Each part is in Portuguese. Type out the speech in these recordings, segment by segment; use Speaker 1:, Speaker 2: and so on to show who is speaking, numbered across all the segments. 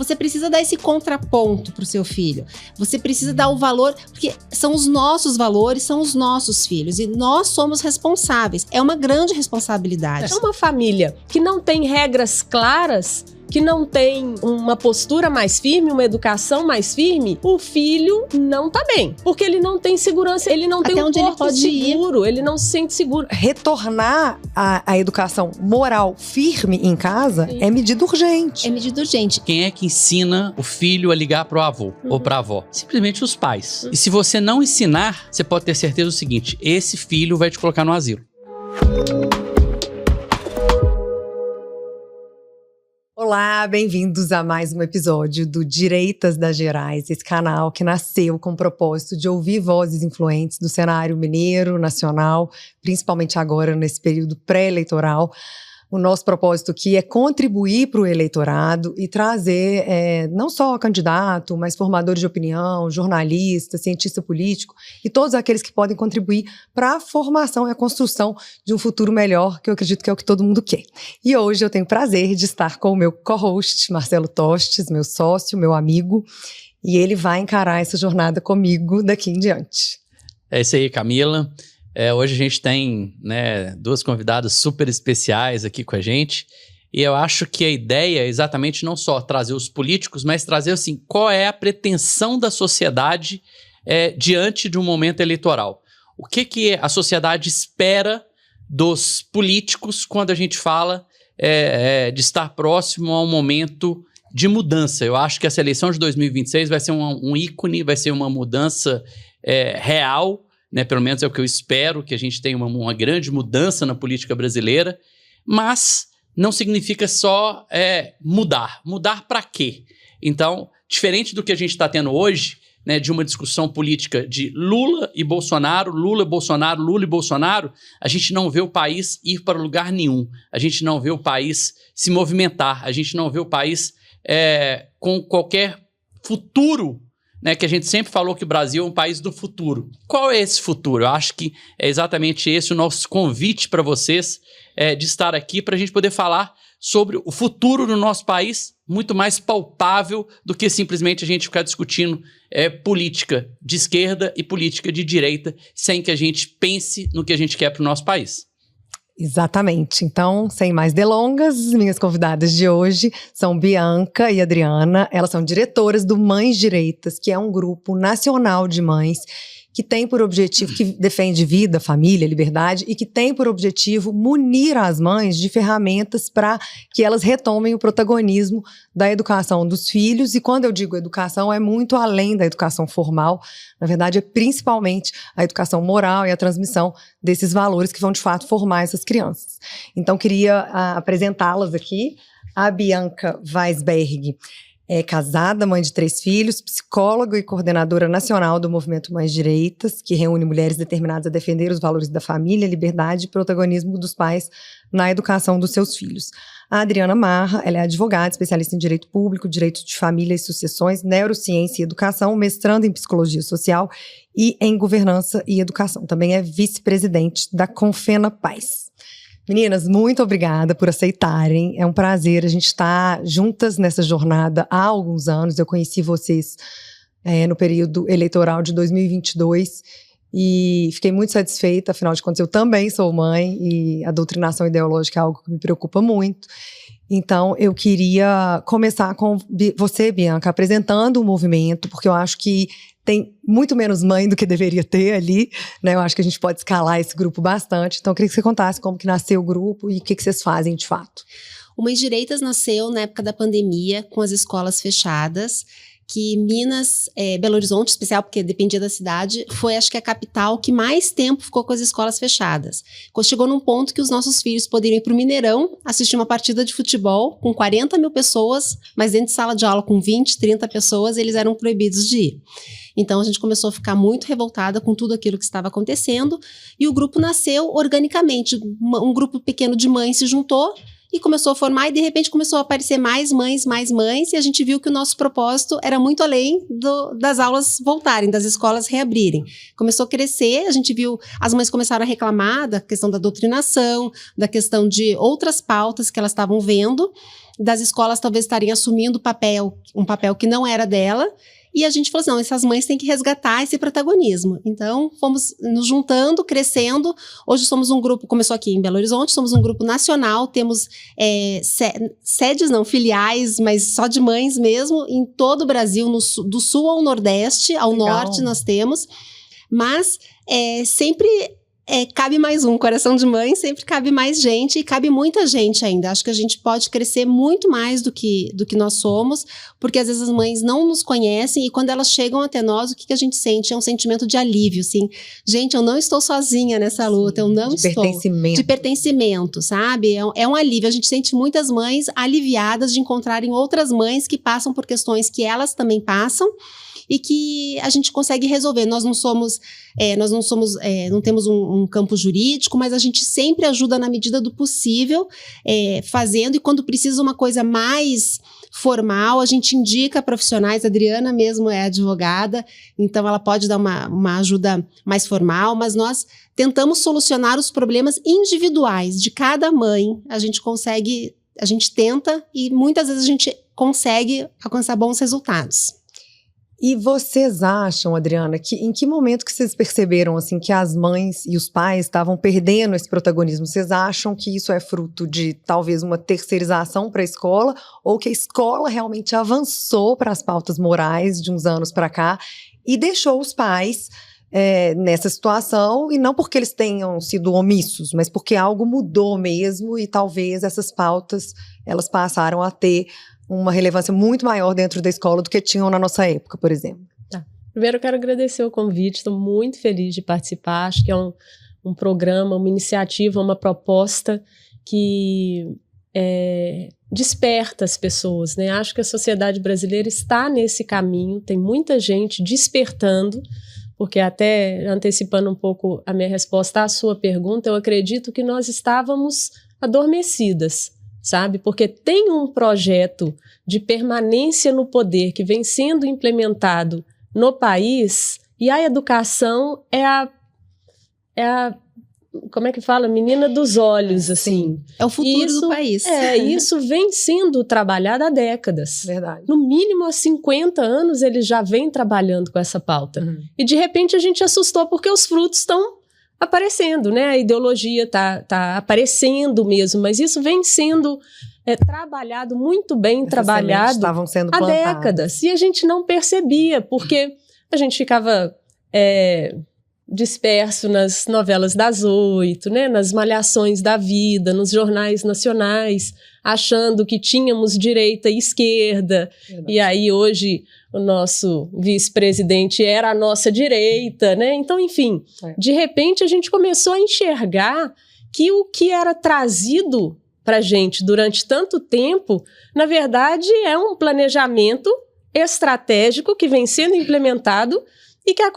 Speaker 1: você precisa dar esse contraponto pro seu filho. Você precisa dar o valor, porque são os nossos valores, são os nossos filhos. E nós somos responsáveis. É uma grande responsabilidade.
Speaker 2: É uma família que não tem regras claras, que não tem uma postura mais firme, uma educação mais firme, o filho não tá bem. Porque ele não tem segurança, ele não tem um corpo seguro, ele não se sente seguro.
Speaker 3: Retornar a educação moral firme em casa é medida urgente.
Speaker 1: É medida urgente.
Speaker 4: Quem é que ensina o filho a ligar pro avô ou pra avó? Simplesmente os pais. E se você não ensinar, você pode ter certeza do seguinte, esse filho vai te colocar no asilo.
Speaker 3: Olá, bem-vindos a mais um episódio do Direitas das Gerais, esse canal que nasceu com o propósito de ouvir vozes influentes do cenário mineiro, nacional, principalmente agora nesse período pré-eleitoral. O nosso propósito aqui é contribuir para o eleitorado e trazer não só candidato, mas formadores de opinião, jornalista, cientista político e todos aqueles que podem contribuir para a formação e a construção de um futuro melhor, que eu acredito que é o que todo mundo quer. E hoje eu tenho o prazer de estar com o meu co-host, Marcelo Tostes, meu sócio, meu amigo, e ele vai encarar essa jornada comigo daqui em diante.
Speaker 4: É isso aí, Camila. Hoje a gente tem, duas convidadas super especiais aqui com a gente e eu acho que a ideia é exatamente não só trazer os políticos, mas trazer assim, qual é a pretensão da sociedade diante de um momento eleitoral. O que a sociedade espera dos políticos quando a gente fala de estar próximo a um momento de mudança. Eu acho que essa eleição de 2026 vai ser um ícone, vai ser uma mudança real, pelo menos é o que eu espero, que a gente tenha uma grande mudança na política brasileira, mas não significa só mudar. Mudar para quê? Então, diferente do que a gente está tendo hoje, de uma discussão política de Lula e Bolsonaro, Lula, Bolsonaro, Lula e Bolsonaro, a gente não vê o país ir para lugar nenhum, a gente não vê o país se movimentar, a gente não vê o país com qualquer futuro, que a gente sempre falou que o Brasil é um país do futuro. Qual é esse futuro? Eu acho que é exatamente esse o nosso convite para vocês de estar aqui para a gente poder falar sobre o futuro do nosso país, muito mais palpável do que simplesmente a gente ficar discutindo política de esquerda e política de direita, sem que a gente pense no que a gente quer para o nosso país.
Speaker 3: Exatamente. Então, sem mais delongas, minhas convidadas de hoje são Bianca e Adriana. Elas são diretoras do Mães Direitas, que é um grupo nacional de mães que tem por objetivo, que defende vida, família, liberdade e que tem por objetivo munir as mães de ferramentas para que elas retomem o protagonismo da educação dos filhos. E quando eu digo educação, é muito além da educação formal. Na verdade, é principalmente a educação moral e a transmissão desses valores que vão, de fato, formar essas crianças. Então, queria apresentá-las aqui. A Bianca Weisberg é casada, mãe de 3 filhos, psicóloga e coordenadora nacional do Movimento Mães Direitas, que reúne mulheres determinadas a defender os valores da família, liberdade e protagonismo dos pais na educação dos seus filhos. A Adriana Marra, ela é advogada, especialista em direito público, direito de família e sucessões, neurociência e educação, mestrando em psicologia social e em governança e educação. Também é vice-presidente da Confena Paz. Meninas, muito obrigada por aceitarem. É um prazer, a gente está juntas nessa jornada há alguns anos. Eu conheci vocês no período eleitoral de 2022 e fiquei muito satisfeita, afinal de contas eu também sou mãe e a doutrinação ideológica é algo que me preocupa muito. Então eu queria começar com você, Bianca, apresentando o movimento, porque eu acho que tem muito menos mãe do que deveria ter ali, Eu acho que a gente pode escalar esse grupo bastante. Então, eu queria que você contasse como que nasceu o grupo e o que vocês fazem de fato.
Speaker 1: O Mães Direitas nasceu na época da pandemia, com as escolas fechadas, que Minas, Belo Horizonte, especial porque dependia da cidade, foi acho que a capital que mais tempo ficou com as escolas fechadas. Chegou num ponto que os nossos filhos poderiam ir para o Mineirão assistir uma partida de futebol com 40 mil pessoas, mas dentro de sala de aula com 20, 30 pessoas, eles eram proibidos de ir. Então a gente começou a ficar muito revoltada com tudo aquilo que estava acontecendo e o grupo nasceu organicamente. Um grupo pequeno de mães se juntou e começou a formar e de repente começou a aparecer mais mães e a gente viu que o nosso propósito era muito além das aulas voltarem, das escolas reabrirem. Começou a crescer, a gente viu, as mães começaram a reclamar da questão da doutrinação, da questão de outras pautas que elas estavam vendo das escolas talvez estarem assumindo um papel que não era dela. E a gente falou assim, não, essas mães têm que resgatar esse protagonismo. Então, fomos nos juntando, crescendo. Hoje somos um grupo, começou aqui em Belo Horizonte, somos um grupo nacional, temos sedes, não, filiais, mas só de mães mesmo, em todo o Brasil, do sul ao nordeste, ao
Speaker 3: Legal.
Speaker 1: norte nós temos. Mas sempre... cabe mais um, coração de mãe, sempre cabe mais gente e cabe muita gente ainda. Acho que a gente pode crescer muito mais do que nós somos, porque às vezes as mães não nos conhecem e quando elas chegam até nós, o que a gente sente? É um sentimento de alívio, assim. Gente, eu não estou sozinha nessa luta, eu não estou.
Speaker 3: Pertencimento.
Speaker 1: De pertencimento, sabe? É um alívio. A gente sente muitas mães aliviadas de encontrarem outras mães que passam por questões que elas também passam, e que a gente consegue resolver. Nós não temos um campo jurídico, mas a gente sempre ajuda na medida do possível, fazendo, e quando precisa uma coisa mais formal, a gente indica profissionais. A Adriana mesmo é advogada, então ela pode dar uma ajuda mais formal, mas nós tentamos solucionar os problemas individuais de cada mãe. A gente tenta e muitas vezes a gente consegue alcançar bons resultados.
Speaker 3: E vocês acham, Adriana, que em que momento que vocês perceberam assim que as mães e os pais estavam perdendo esse protagonismo? Vocês acham que isso é fruto de talvez uma terceirização para a escola, ou que a escola realmente avançou para as pautas morais de uns anos para cá e deixou os pais nessa situação, e não porque eles tenham sido omissos, mas porque algo mudou mesmo e talvez essas pautas elas passaram a ter uma relevância muito maior dentro da escola do que tinham na nossa época, por exemplo.
Speaker 2: Primeiro eu quero agradecer o convite, estou muito feliz de participar, acho que é um programa, uma iniciativa, uma proposta que desperta as pessoas, né? Acho que a sociedade brasileira está nesse caminho, tem muita gente despertando, porque até antecipando um pouco a minha resposta à sua pergunta, eu acredito que nós estávamos adormecidas, sabe? Porque tem um projeto de permanência no poder que vem sendo implementado no país, e a educação é a como é que fala? Menina dos olhos, assim.
Speaker 1: É o futuro do país.
Speaker 2: Isso vem sendo trabalhado há décadas.
Speaker 3: Verdade.
Speaker 2: No mínimo há 50 anos eles já vêm trabalhando com essa pauta.
Speaker 3: Uhum.
Speaker 2: E de repente a gente assustou porque os frutos estão aparecendo, né? A ideologia tá aparecendo mesmo, mas isso vem sendo trabalhado, muito bem trabalhado
Speaker 3: estavam sendo
Speaker 2: há
Speaker 3: plantadas.
Speaker 2: décadas. E a gente não percebia, porque a gente ficava disperso nas novelas das 8, né? Nas malhações da vida, nos jornais nacionais, achando que tínhamos direita e esquerda. Verdade. E aí hoje o nosso vice-presidente era a nossa direita, né? Então, enfim, de repente a gente começou a enxergar que o que era trazido para a gente durante tanto tempo, na verdade, é um planejamento estratégico que vem sendo implementado e que o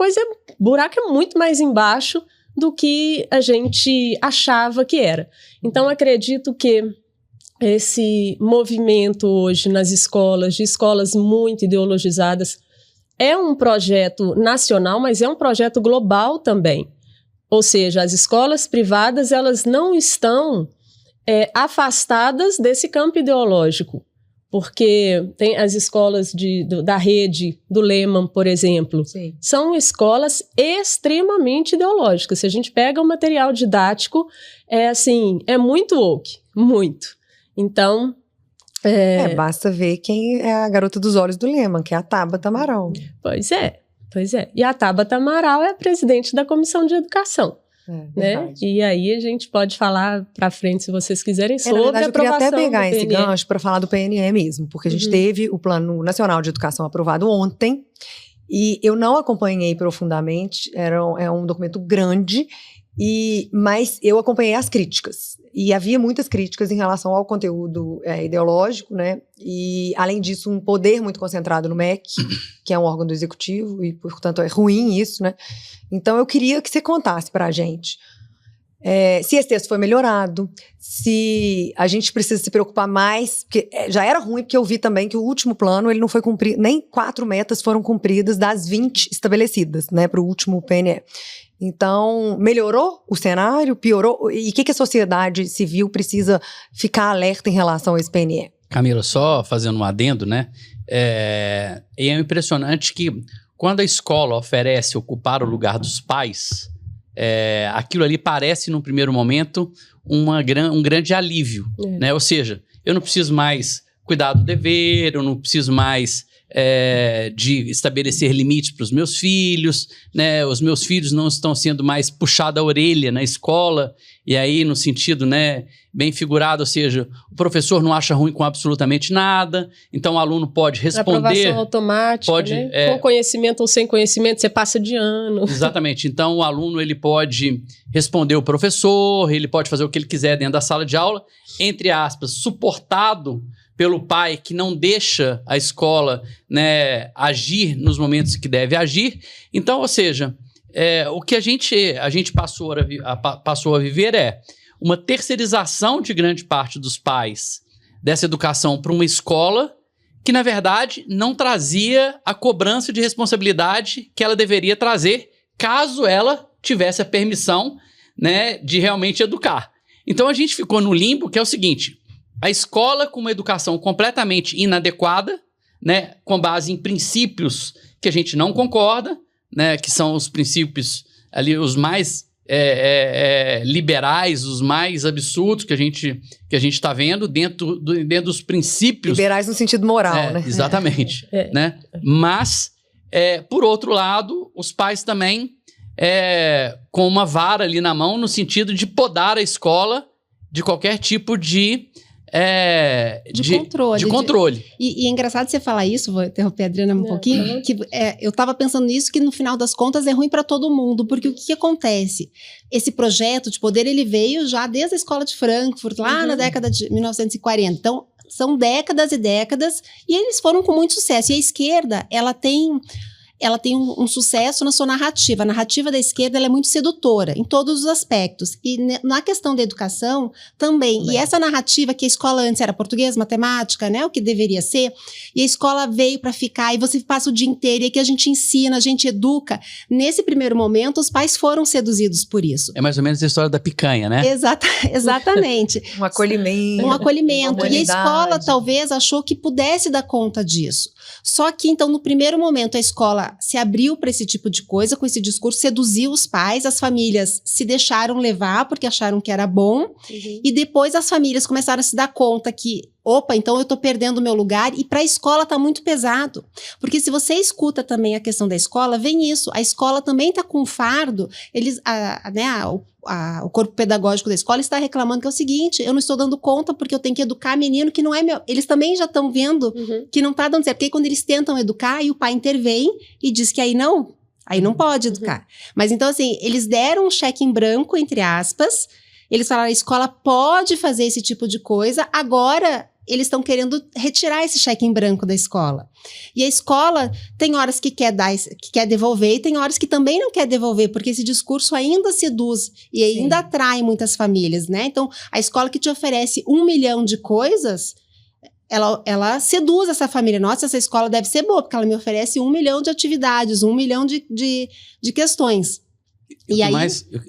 Speaker 2: buraco é muito mais embaixo do que a gente achava que era. Então, acredito que esse movimento hoje nas escolas, de escolas muito ideologizadas, é um projeto nacional, mas é um projeto global também. Ou seja, as escolas privadas, elas não estão afastadas desse campo ideológico, porque tem as escolas da rede do Lehman, por exemplo, sim, são escolas extremamente ideológicas. Se a gente pega o material didático, é muito woke, muito. Então...
Speaker 3: basta ver quem é a garota dos olhos do Lehman, que é a Tabata Amaral.
Speaker 2: Pois é. E a Tabata Amaral é a presidente da Comissão de Educação. Né? E aí a gente pode falar para frente, se vocês quiserem, sobre a aprovação do PNE. Eu queria até pegar
Speaker 3: esse gancho para falar do PNE mesmo, porque a gente teve o Plano Nacional de Educação aprovado ontem, e eu não acompanhei profundamente, é um documento grande, mas eu acompanhei as críticas, e havia muitas críticas em relação ao conteúdo ideológico, né? E além disso, um poder muito concentrado no MEC, que é um órgão do executivo, e portanto é ruim isso, né? Então eu queria que você contasse para a gente se esse texto foi melhorado, se a gente precisa se preocupar mais, porque já era ruim, porque eu vi também que o último plano ele não foi cumprido, nem 4 metas foram cumpridas das 20 estabelecidas, né, para o último PNE. Então, melhorou o cenário, piorou? E o que a sociedade civil precisa ficar alerta em relação a esse PNE?
Speaker 4: Camila, só fazendo um adendo, né? É impressionante que quando a escola oferece ocupar o lugar dos pais, aquilo ali parece, num primeiro momento, um grande alívio, né? Ou seja, eu não preciso mais cuidar do dever, eu não preciso mais de estabelecer limites para os meus filhos, né? Os meus filhos não estão sendo mais puxados a orelha na escola, e aí no sentido, né, bem figurado, ou seja, o professor não acha ruim com absolutamente nada, então o aluno pode responder.
Speaker 2: Aprovação automática, né? Com conhecimento ou sem conhecimento, você passa de ano.
Speaker 4: Exatamente, então o aluno ele pode responder o professor, ele pode fazer o que ele quiser dentro da sala de aula, entre aspas, suportado pelo pai que não deixa a escola, né, agir nos momentos que deve agir. Então, ou seja, o que a gente passou a viver é uma terceirização de grande parte dos pais dessa educação para uma escola que, na verdade, não trazia a cobrança de responsabilidade que ela deveria trazer caso ela tivesse a permissão, né, de realmente educar. Então, a gente ficou no limbo, que é o seguinte: a escola com uma educação completamente inadequada, né, com base em princípios que a gente não concorda, né, que são os princípios ali os mais liberais, os mais absurdos que a gente está vendo dentro dos princípios.
Speaker 3: Liberais no sentido moral, né?
Speaker 4: Exatamente. Né? Mas, por outro lado, os pais também com uma vara ali na mão no sentido de podar a escola de qualquer tipo de controle.
Speaker 1: E é engraçado você falar isso, vou interromper a Adriana um pouquinho, que eu estava pensando nisso, que no final das contas é ruim para todo mundo, porque o que acontece? Esse projeto de poder, ele veio já desde a escola de Frankfurt, lá na década de 1940, então são décadas e décadas, e eles foram com muito sucesso, e a esquerda, ela tem um sucesso na sua narrativa. A narrativa da esquerda ela é muito sedutora em todos os aspectos. E na questão da educação também. E essa narrativa que a escola antes era português, matemática, né, o que deveria ser, e a escola veio para ficar, e você passa o dia inteiro, e aqui a gente ensina, a gente educa. Nesse primeiro momento, os pais foram seduzidos por isso.
Speaker 4: É mais ou menos a história da picanha, né?
Speaker 1: Exatamente.
Speaker 3: Um acolhimento.
Speaker 1: Um acolhimento. E a escola talvez achou que pudesse dar conta disso. Só que, então, no primeiro momento, a escola se abriu para esse tipo de coisa, com esse discurso, seduziu os pais, as famílias se deixaram levar porque acharam que era bom, e depois as famílias começaram a se dar conta que, opa, então eu tô perdendo o meu lugar, e para a escola tá muito pesado, porque se você escuta também a questão da escola, vem isso, a escola também tá com um fardo, o corpo pedagógico da escola está reclamando que é o seguinte, eu não estou dando conta porque eu tenho que educar menino que não é meu. Eles também já estão vendo que não está dando certo. Porque aí quando eles tentam educar, e o pai intervém e diz que aí não pode educar. Mas então assim, eles deram um cheque em branco, entre aspas, eles falaram, a escola pode fazer esse tipo de coisa, agora eles estão querendo retirar esse cheque em branco da escola. E a escola tem horas que quer devolver, e tem horas que também não quer devolver, porque esse discurso ainda seduz e ainda atrai muitas famílias, né? Então, a escola que te oferece 1 milhão de coisas, ela seduz essa família. Nossa, essa escola deve ser boa, porque ela me oferece 1 milhão de atividades, 1 milhão de questões.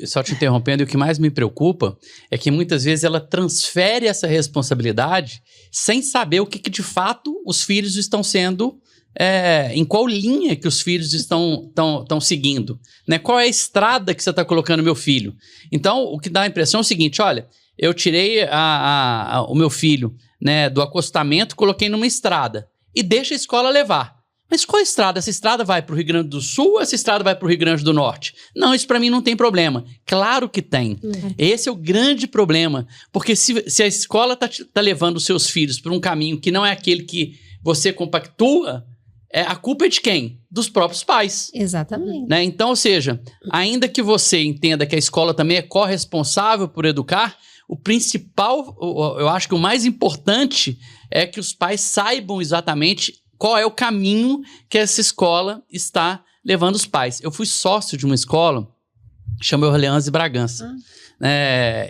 Speaker 4: Só te interrompendo, o que mais me preocupa é que muitas vezes ela transfere essa responsabilidade sem saber o que de fato os filhos estão sendo, em qual linha que os filhos estão seguindo, né? Qual é a estrada que você está colocando meu filho? Então, o que dá a impressão é o seguinte, olha, eu tirei o meu filho, né, do acostamento, coloquei numa estrada e deixa a escola levar. Mas qual estrada? Essa estrada vai para o Rio Grande do Sul ou essa estrada vai para o Rio Grande do Norte? Não, isso para mim não tem problema. Claro que tem. Esse é o grande problema. Porque se a escola tá levando os seus filhos por um caminho que não é aquele que você compactua, a culpa é de quem? Dos próprios pais.
Speaker 1: Exatamente.
Speaker 4: Né? Então, ou seja, ainda que você entenda que a escola também é corresponsável por educar, o principal, eu acho que o mais importante é que os pais saibam exatamente qual é o caminho que essa escola está levando os pais. Eu fui sócio de uma escola, chama Orleans e Bragança.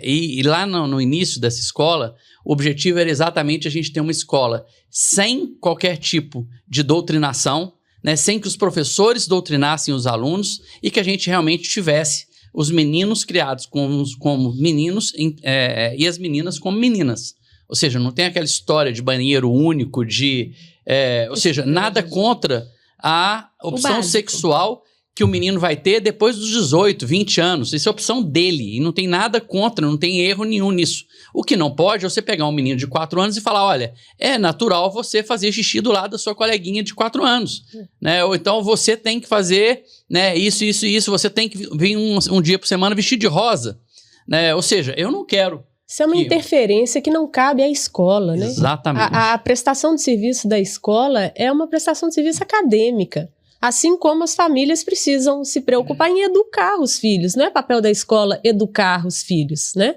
Speaker 4: E lá no início dessa escola, o objetivo era exatamente a gente ter uma escola sem qualquer tipo de doutrinação, né, sem que os professores doutrinassem os alunos e que a gente realmente tivesse os meninos criados como meninos e as meninas como meninas. Ou seja, não tem aquela história de banheiro único, ou seja, nada contra a opção sexual que o menino vai ter depois dos 18, 20 anos. Isso é opção dele e não tem nada contra, não tem erro nenhum nisso. O que não pode é você pegar um menino de 4 anos e falar, olha, é natural você fazer xixi do lado da sua coleguinha de 4 anos, né? Ou então você tem que fazer, né, isso, você tem que vir um dia por semana vestido de rosa, né? Ou seja, eu não quero.
Speaker 2: Isso é uma interferência que não cabe à escola, né?
Speaker 4: Exatamente.
Speaker 2: A prestação de serviço da escola é uma prestação de serviço acadêmica. Assim como as famílias precisam se preocupar em educar os filhos. Não é papel da escola educar os filhos, né?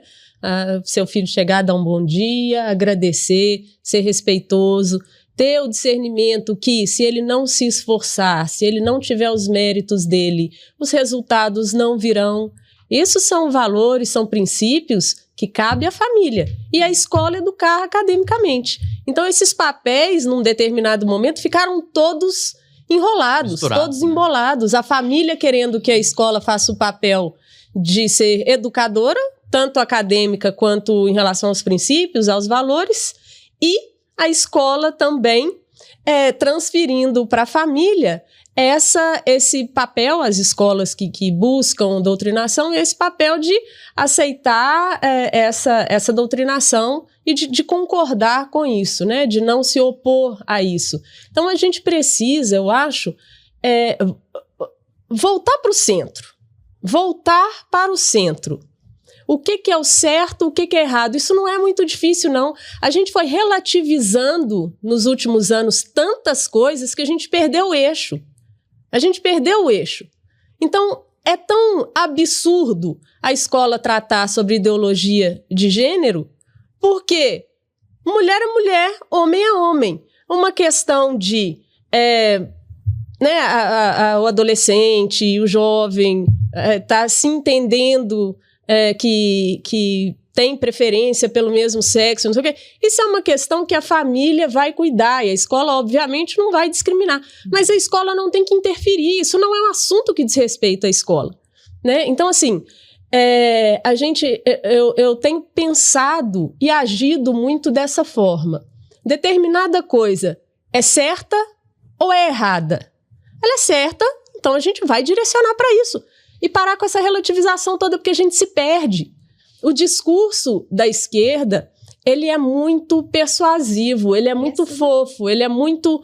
Speaker 2: Seu filho chegar, dar um bom dia, agradecer, ser respeitoso, ter o discernimento que se ele não se esforçar, se ele não tiver os méritos dele, os resultados não virão. Esses são valores, são princípios que cabe à família e a escola educar academicamente. Então esses papéis, num determinado momento, ficaram todos enrolados, todos embolados. A família querendo que a escola faça o papel de ser educadora, tanto acadêmica quanto em relação aos princípios, aos valores, e a escola também transferindo para a família esse papel, as escolas que buscam doutrinação, esse papel de aceitar essa doutrinação e de concordar com isso, né? De não se opor a isso. Então a gente precisa, eu acho, voltar para o centro. Voltar para o centro. O que é o certo, o que é errado? Isso não é muito difícil, não. A gente foi relativizando nos últimos anos tantas coisas que a gente perdeu o eixo. A gente perdeu o eixo. Então, é tão absurdo a escola tratar sobre ideologia de gênero, porque mulher é mulher, homem é homem. Uma questão de o adolescente e o jovem tá se entendendo que tem preferência pelo mesmo sexo, não sei o quê. Isso é uma questão que a família vai cuidar e a escola, obviamente, não vai discriminar. Mas a escola não tem que interferir. Isso não é um assunto que diz respeito à escola, né? Então, assim, eu tenho pensado e agido muito dessa forma. Determinada coisa é certa ou é errada? Ela é certa, então a gente vai direcionar para isso. E parar com essa relativização toda, porque a gente se perde. O discurso da esquerda, ele é muito persuasivo, ele é muito fofo, ele é muito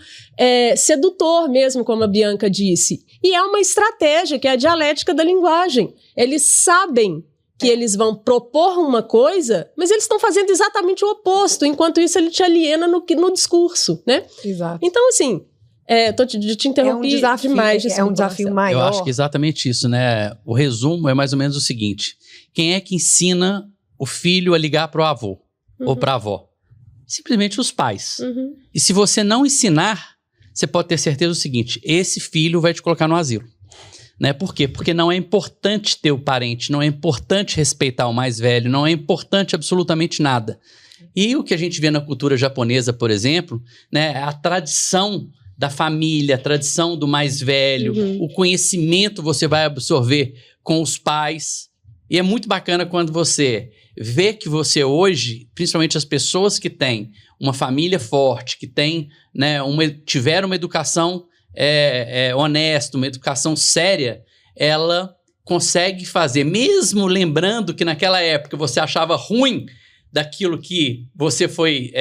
Speaker 2: sedutor mesmo, como a Bianca disse. E é uma estratégia, que é a dialética da linguagem. Eles sabem que eles vão propor uma coisa, mas eles estão fazendo exatamente o oposto. Enquanto isso, ele te aliena no discurso, né?
Speaker 3: Exato.
Speaker 2: Então, assim... te interrompi demais.
Speaker 3: É um desafio maior.
Speaker 4: Eu acho que é exatamente isso, né? O resumo é mais ou menos o seguinte. Quem é que ensina o filho a ligar para o avô ou para a avó? Simplesmente os pais. E se você não ensinar, você pode ter certeza do seguinte, esse filho vai te colocar no asilo. Né? Por quê? Porque não é importante ter o parente, não é importante respeitar o mais velho, não é importante absolutamente nada. E o que a gente vê na cultura japonesa, por exemplo, né, a tradição da família, a tradição do mais velho, o conhecimento você vai absorver com os pais. E é muito bacana quando você vê que você hoje, principalmente as pessoas que têm uma família forte, que tem, né, tiveram uma educação honesta, uma educação séria, ela consegue fazer, mesmo lembrando que naquela época você achava ruim daquilo que você foi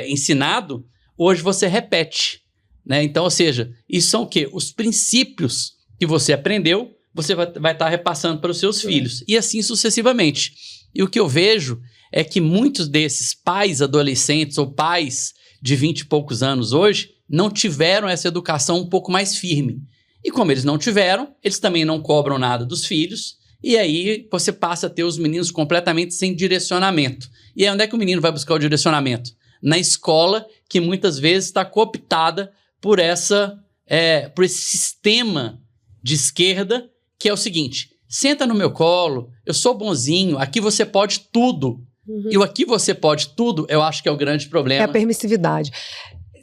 Speaker 4: ensinado, hoje você repete. Né? Então, ou seja, isso são o quê? Os princípios que você aprendeu, você vai estar repassando para os seus filhos. E assim sucessivamente. E o que eu vejo é que muitos desses pais adolescentes ou pais de 20 e poucos anos hoje não tiveram essa educação um pouco mais firme. E como eles não tiveram, eles também não cobram nada dos filhos. E aí você passa a ter os meninos completamente sem direcionamento. E aí onde é que o menino vai buscar o direcionamento? Na escola, que muitas vezes está cooptada por esse sistema de esquerda, que é o seguinte, senta no meu colo, eu sou bonzinho, aqui você pode tudo. E o aqui você pode tudo, eu acho que é o grande problema.
Speaker 3: É a permissividade.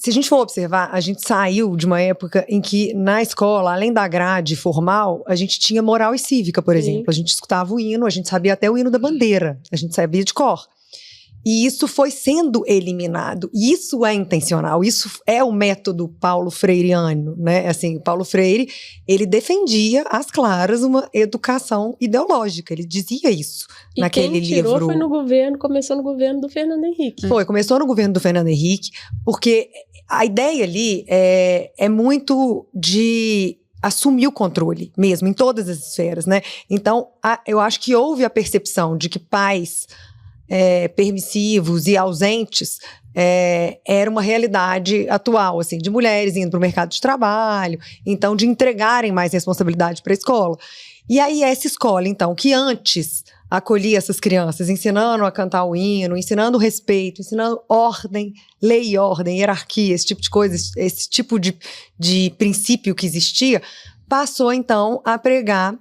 Speaker 3: Se a gente for observar, a gente saiu de uma época em que na escola, além da grade formal, a gente tinha moral e cívica, por exemplo. A gente escutava o hino, a gente sabia até o hino da bandeira, a gente sabia de cor. E isso foi sendo eliminado. E isso é intencional. Isso é o método Paulo Freireano, né? Assim, Paulo Freire, ele defendia às claras uma educação ideológica. Ele dizia isso naquele livro.
Speaker 2: E quem tirou foi no governo, começou no governo do Fernando Henrique.
Speaker 3: Começou no governo do Fernando Henrique, porque a ideia ali é muito de assumir o controle mesmo, em todas as esferas, né? Então, eu acho que houve a percepção de que pais permissivos e ausentes era uma realidade atual, assim, de mulheres indo para o mercado de trabalho, então de entregarem mais responsabilidade para a escola. E aí essa escola, então, que antes acolhia essas crianças, ensinando a cantar o hino, ensinando respeito, ensinando ordem, lei e ordem, hierarquia, esse tipo de coisa, esse tipo de princípio que existia, passou então a pregar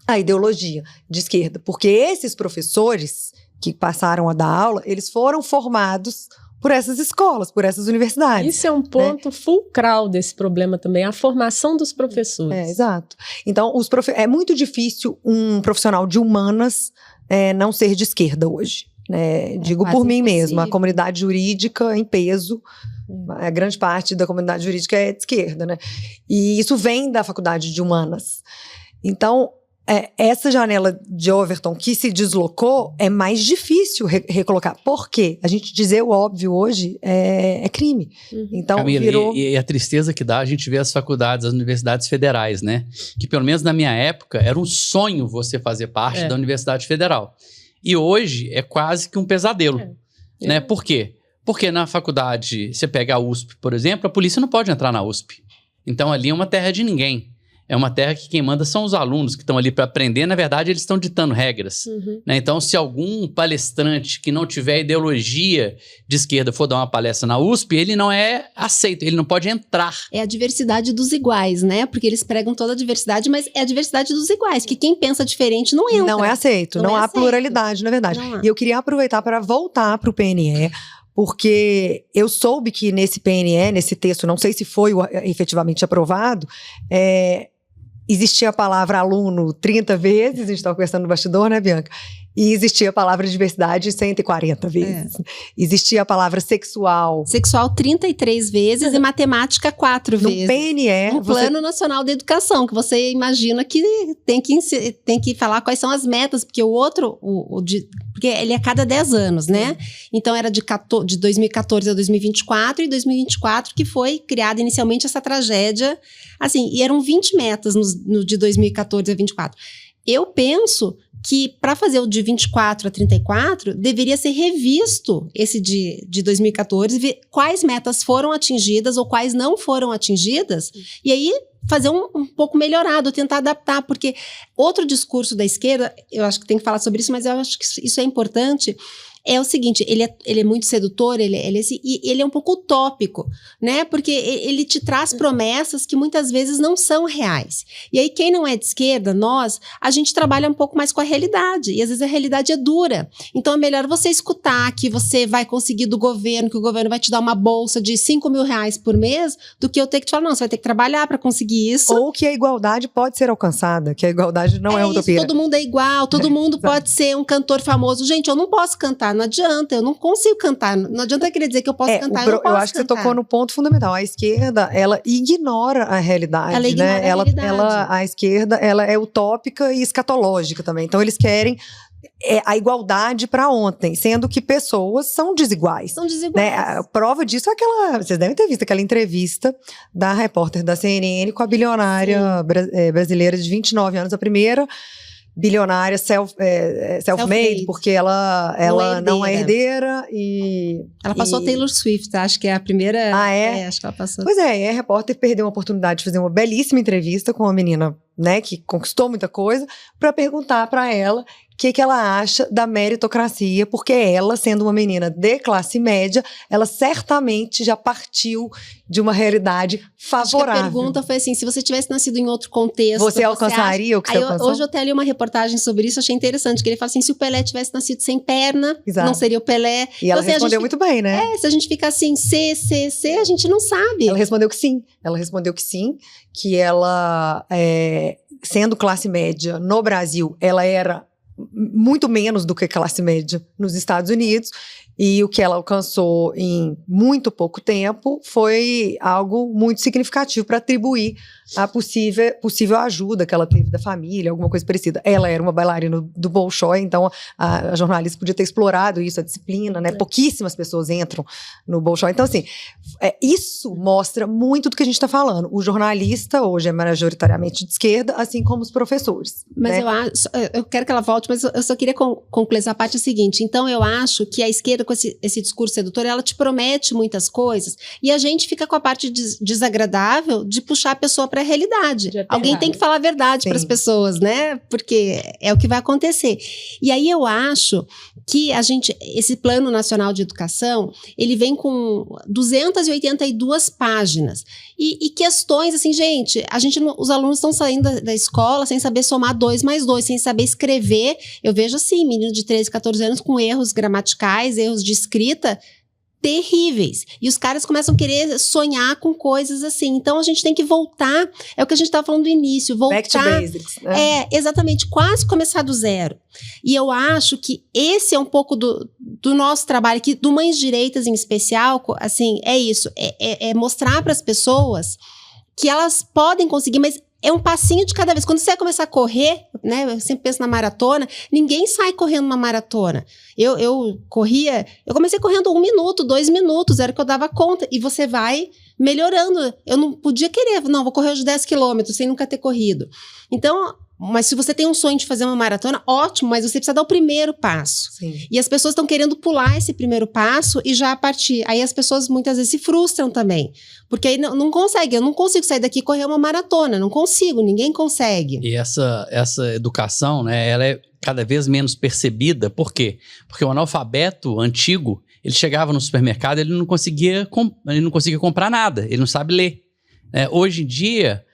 Speaker 3: a ideologia de esquerda, porque esses professores que passaram a dar aula, eles foram formados por essas escolas, por essas universidades.
Speaker 2: Isso é um ponto fulcral desse problema também, a formação dos professores.
Speaker 3: Exato. Então, é muito difícil um profissional de humanas não ser de esquerda hoje. Digo por mim mesma, a comunidade jurídica em peso, a grande parte da comunidade jurídica é de esquerda, né? E isso vem da faculdade de humanas. Então, essa janela de Overton que se deslocou é mais difícil recolocar. Por quê? A gente dizer o óbvio hoje é crime. Então,
Speaker 4: Camila, e a tristeza que dá a gente ver as faculdades, as universidades federais, né? Que pelo menos na minha época era um sonho você fazer parte da Universidade Federal. E hoje é quase que um pesadelo. Né? Por quê? Porque na faculdade, você pega a USP, por exemplo, a polícia não pode entrar na USP. Então ali é uma terra de ninguém. É uma terra que quem manda são os alunos que estão ali para aprender. Na verdade, eles estão ditando regras. Né? Então, se algum palestrante que não tiver ideologia de esquerda for dar uma palestra na USP, ele não é aceito, ele não pode entrar.
Speaker 1: É a diversidade dos iguais, né? Porque eles pregam toda a diversidade, mas é a diversidade dos iguais, que quem pensa diferente não entra.
Speaker 3: Não é aceito, não há pluralidade, na verdade. E eu queria aproveitar para voltar para o PNE, porque eu soube que nesse PNE, nesse texto, não sei se foi efetivamente aprovado, existia a palavra aluno 30 vezes, a gente estava conversando no bastidor, né, Bianca? E existia a palavra diversidade 140 vezes. Existia a palavra sexual.
Speaker 1: Sexual 33 vezes e matemática 4 vezes.
Speaker 3: No PNE.
Speaker 1: No Plano Nacional de Educação, que você imagina que tem que falar quais são as metas, porque o outro, porque ele é a cada 10 anos, né? Então era de 2014 a 2024, e 2024 que foi criada inicialmente essa tragédia, assim, e eram 20 metas no de 2014 a 2024. Eu penso que para fazer o de 24 a 34, deveria ser revisto esse de 2014, ver quais metas foram atingidas ou quais não foram atingidas, e aí fazer um pouco melhorado, tentar adaptar, porque outro discurso da esquerda, eu acho que tem que falar sobre isso, mas eu acho que isso é importante, é o seguinte, ele é muito sedutor, ele é um pouco utópico, né? Porque ele te traz promessas que muitas vezes não são reais. E aí quem não é de esquerda, a gente trabalha um pouco mais com a realidade, e às vezes a realidade é dura. Então é melhor você escutar que você vai conseguir do governo, que o governo vai te dar uma bolsa de 5 mil reais por mês, do que eu ter que te falar, não, você vai ter que trabalhar para conseguir isso.
Speaker 3: Ou que a igualdade pode ser alcançada, que a igualdade não é utopia.
Speaker 1: Todo mundo é igual, todo mundo pode ser um cantor famoso. Gente, eu não posso cantar, não adianta, eu não consigo cantar. Não adianta querer dizer que eu posso cantar, eu não posso.
Speaker 3: Eu acho que você tocou no ponto fundamental. A esquerda, ela ignora a realidade.
Speaker 1: Ela ignora a realidade.
Speaker 3: A esquerda, ela é utópica e escatológica também. Então, eles querem a igualdade para ontem, sendo que pessoas são desiguais.
Speaker 1: São desiguais.
Speaker 3: Né? A prova disso é vocês devem ter visto aquela entrevista da repórter da CNN com a bilionária brasileira de 29 anos, a primeira bilionária self-made, porque ela não é herdeira e...
Speaker 1: Ela passou a Taylor Swift, acho que é a primeira...
Speaker 3: Ah, é?
Speaker 1: Acho que ela passou.
Speaker 3: Pois é, e a repórter perdeu a oportunidade de fazer uma belíssima entrevista com uma menina, né, que conquistou muita coisa, para perguntar para ela o que ela acha da meritocracia, porque ela, sendo uma menina de classe média, ela certamente já partiu de uma realidade favorável.
Speaker 1: Acho que a pergunta foi assim, se você tivesse nascido em outro contexto...
Speaker 3: Você alcançaria o que você alcançou?
Speaker 1: Hoje eu até li uma reportagem sobre isso, achei interessante, que ele fala assim, se o Pelé tivesse nascido sem perna, não seria o Pelé.
Speaker 3: E ela respondeu muito bem, né?
Speaker 1: Se a gente fica assim, a gente não sabe.
Speaker 3: Ela respondeu que sim. Que ela, sendo classe média no Brasil, ela era muito menos do que classe média nos Estados Unidos, E o que ela alcançou em muito pouco tempo foi algo muito significativo para atribuir a possível ajuda que ela teve da família, alguma coisa parecida. Ela era uma bailarina do Bolshoi, então a jornalista podia ter explorado isso, a disciplina, né? Pouquíssimas pessoas entram no Bolshoi. Então, assim, isso mostra muito do que a gente está falando. O jornalista hoje é majoritariamente de esquerda, assim como os professores.
Speaker 1: Mas
Speaker 3: né?
Speaker 1: eu quero que ela volte, mas eu só queria concluir essa parte seguinte. Então, eu acho que a esquerda, com esse discurso sedutor, ela te promete muitas coisas e a gente fica com a parte desagradável de puxar a pessoa para a realidade. Alguém tem que falar a verdade para as pessoas, né? Porque é o que vai acontecer. E aí eu acho que esse Plano Nacional de Educação, ele vem com 282 páginas e questões assim, gente, os alunos estão saindo da escola sem saber somar 2 mais 2, sem saber escrever. Eu vejo assim, menino de 13, 14 anos com erros gramaticais, erros de escrita terríveis. E os caras começam a querer sonhar com coisas assim. Então, a gente tem que voltar, é o que a gente estava falando no início, voltar...
Speaker 3: Back to basics, né?
Speaker 1: Exatamente, quase começar do zero. E eu acho que esse é um pouco do nosso trabalho aqui, do Mães Direitas em especial, assim, é isso, é mostrar para as pessoas que elas podem conseguir, mas é um passinho de cada vez. Quando você vai começar a correr, né? Eu sempre penso na maratona, ninguém sai correndo uma maratona. Eu comecei correndo 1 minuto, 2 minutos, era o que eu dava conta. E você vai melhorando. Eu não podia querer, não, vou correr os 10 quilômetros sem nunca ter corrido. Então, mas se você tem um sonho de fazer uma maratona, ótimo, mas você precisa dar o primeiro passo.
Speaker 3: Sim.
Speaker 1: E as pessoas estão querendo pular esse primeiro passo e já partir. Aí as pessoas muitas vezes se frustram também. Porque aí não consegue. Eu não consigo sair daqui e correr uma maratona. Não consigo, ninguém consegue.
Speaker 4: E essa educação, né, ela é cada vez menos percebida. Por quê? Porque o analfabeto antigo, ele chegava no supermercado, ele não conseguia comprar nada, ele não sabe ler. Hoje em dia,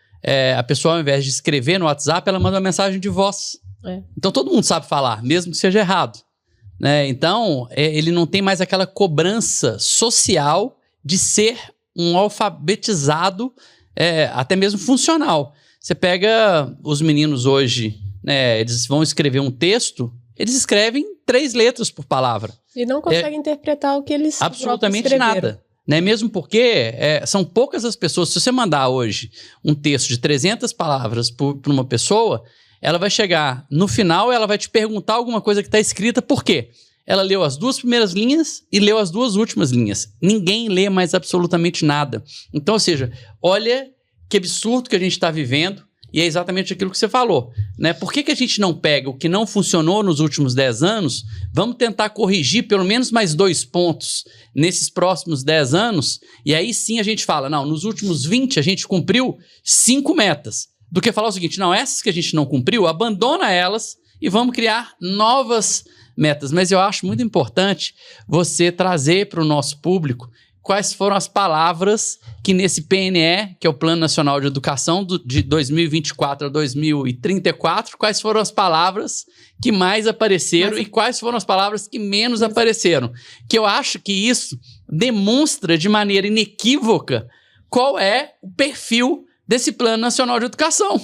Speaker 4: a pessoa, ao invés de escrever no WhatsApp, ela manda uma mensagem de voz. Então, todo mundo sabe falar, mesmo que seja errado. Então, ele não tem mais aquela cobrança social de ser um alfabetizado, até mesmo funcional. Você pega os meninos hoje, né, eles vão escrever um texto, eles escrevem 3 letras por palavra.
Speaker 2: E não conseguem interpretar o que eles
Speaker 4: absolutamente nada. Né? Mesmo porque são poucas as pessoas. Se você mandar hoje um texto de 300 palavras para uma pessoa, ela vai chegar no final, ela vai te perguntar alguma coisa que está escrita. Por quê? Ela leu as 2 primeiras linhas e leu as 2 últimas linhas. Ninguém lê mais absolutamente nada. Então, ou seja, olha que absurdo que a gente está vivendo. E é exatamente aquilo que você falou, né? Por que a gente não pega o que não funcionou nos últimos 10 anos, vamos tentar corrigir pelo menos mais 2 pontos nesses próximos 10 anos, e aí sim a gente fala, não, nos últimos 20 a gente cumpriu 5 metas, do que falar o seguinte, não, essas que a gente não cumpriu, abandona elas e vamos criar novas metas. Mas eu acho muito importante você trazer para o nosso público quais foram as palavras que nesse PNE, que é o Plano Nacional de Educação de 2024 a 2034, quais foram as palavras que mais apareceram e quais foram as palavras que menos apareceram. Que eu acho que isso demonstra de maneira inequívoca qual é o perfil desse Plano Nacional de Educação.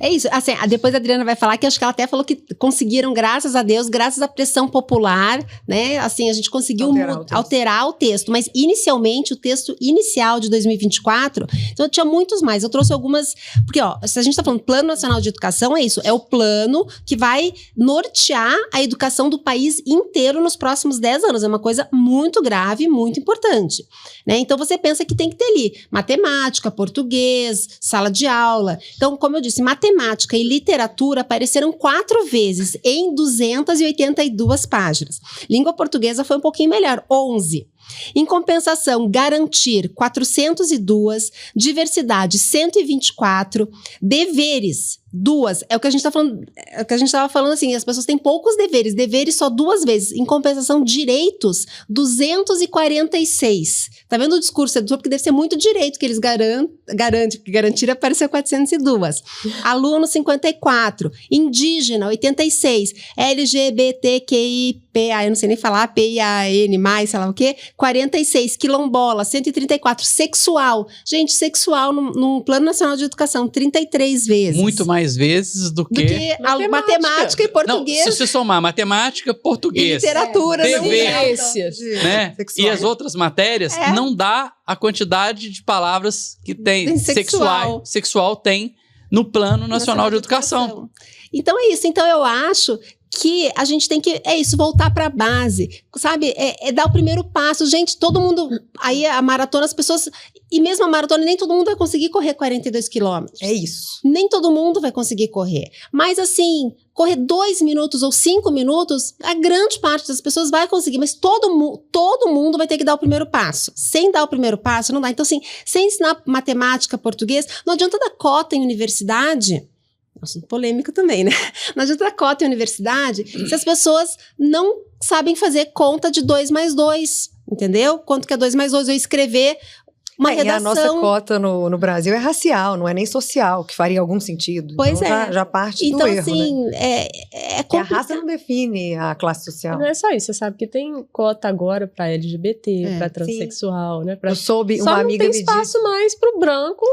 Speaker 1: É isso, assim, depois a Adriana vai falar que acho que ela até falou que conseguiram, graças a Deus, graças à pressão popular, né, assim, a gente conseguiu alterar o texto, mas inicialmente, o texto inicial de 2024, então tinha muitos mais, eu trouxe algumas, porque ó, se a gente tá falando Plano Nacional de Educação, é isso, é o plano que vai nortear a educação do país inteiro nos próximos 10 anos, é uma coisa muito grave, muito importante, né, então você pensa que tem que ter ali matemática, português, sala de aula, então como eu disse, matemática e literatura apareceram 4 vezes em 282 páginas. Língua portuguesa foi um pouquinho melhor, 11. Em compensação, garantir 402, diversidade 124, deveres 2. É o que a gente está falando, é o que a gente estava falando assim, as pessoas têm poucos deveres só 2 vezes. Em compensação, direitos 246. Tá vendo o discurso sedutor? Porque deve ser muito direito que eles garantem, porque garantir apareceu 402. Aluno 54, indígena 86, LGBTQI PA, eu não sei nem falar, PIAN+, sei lá o quê, 46, quilombola, 134, sexual. Gente, sexual no Plano Nacional de Educação, 33 vezes.
Speaker 4: Muito mais vezes do que
Speaker 1: a matemática e português.
Speaker 4: Não, se você somar matemática, português,
Speaker 1: e literatura,
Speaker 4: né? E as outras matérias, não dá a quantidade de palavras que tem sexual tem no Plano Nacional de Educação.
Speaker 1: Então é isso. Então eu acho que a gente tem que, voltar para a base, sabe? É dar o primeiro passo. Gente, todo mundo, aí a maratona, as pessoas, e mesmo a maratona, nem todo mundo vai conseguir correr 42 quilômetros.
Speaker 3: É isso.
Speaker 1: Nem todo mundo vai conseguir correr. Mas assim, correr 2 minutos ou 5 minutos, a grande parte das pessoas vai conseguir, mas todo mundo vai ter que dar o primeiro passo. Sem dar o primeiro passo, não dá. Então assim, sem ensinar matemática, português, não adianta dar cota em universidade. Assunto polêmico também, né? Não adianta dar cota em universidade se as pessoas não sabem fazer conta de 2 mais 2, entendeu? Quanto que é 2 mais 2? Eu escrever uma redação.
Speaker 3: E a nossa cota no Brasil é racial, não é nem social, que faria algum sentido.
Speaker 1: Pois
Speaker 3: então, já parte do erro,
Speaker 1: assim,
Speaker 3: né?
Speaker 1: Porque
Speaker 3: a raça não define a classe social.
Speaker 2: Não é só isso, você sabe que tem cota agora para LGBT, para transexual, né?
Speaker 3: Eu soube, uma amiga me disse...
Speaker 2: Só não tem espaço mais para o branco...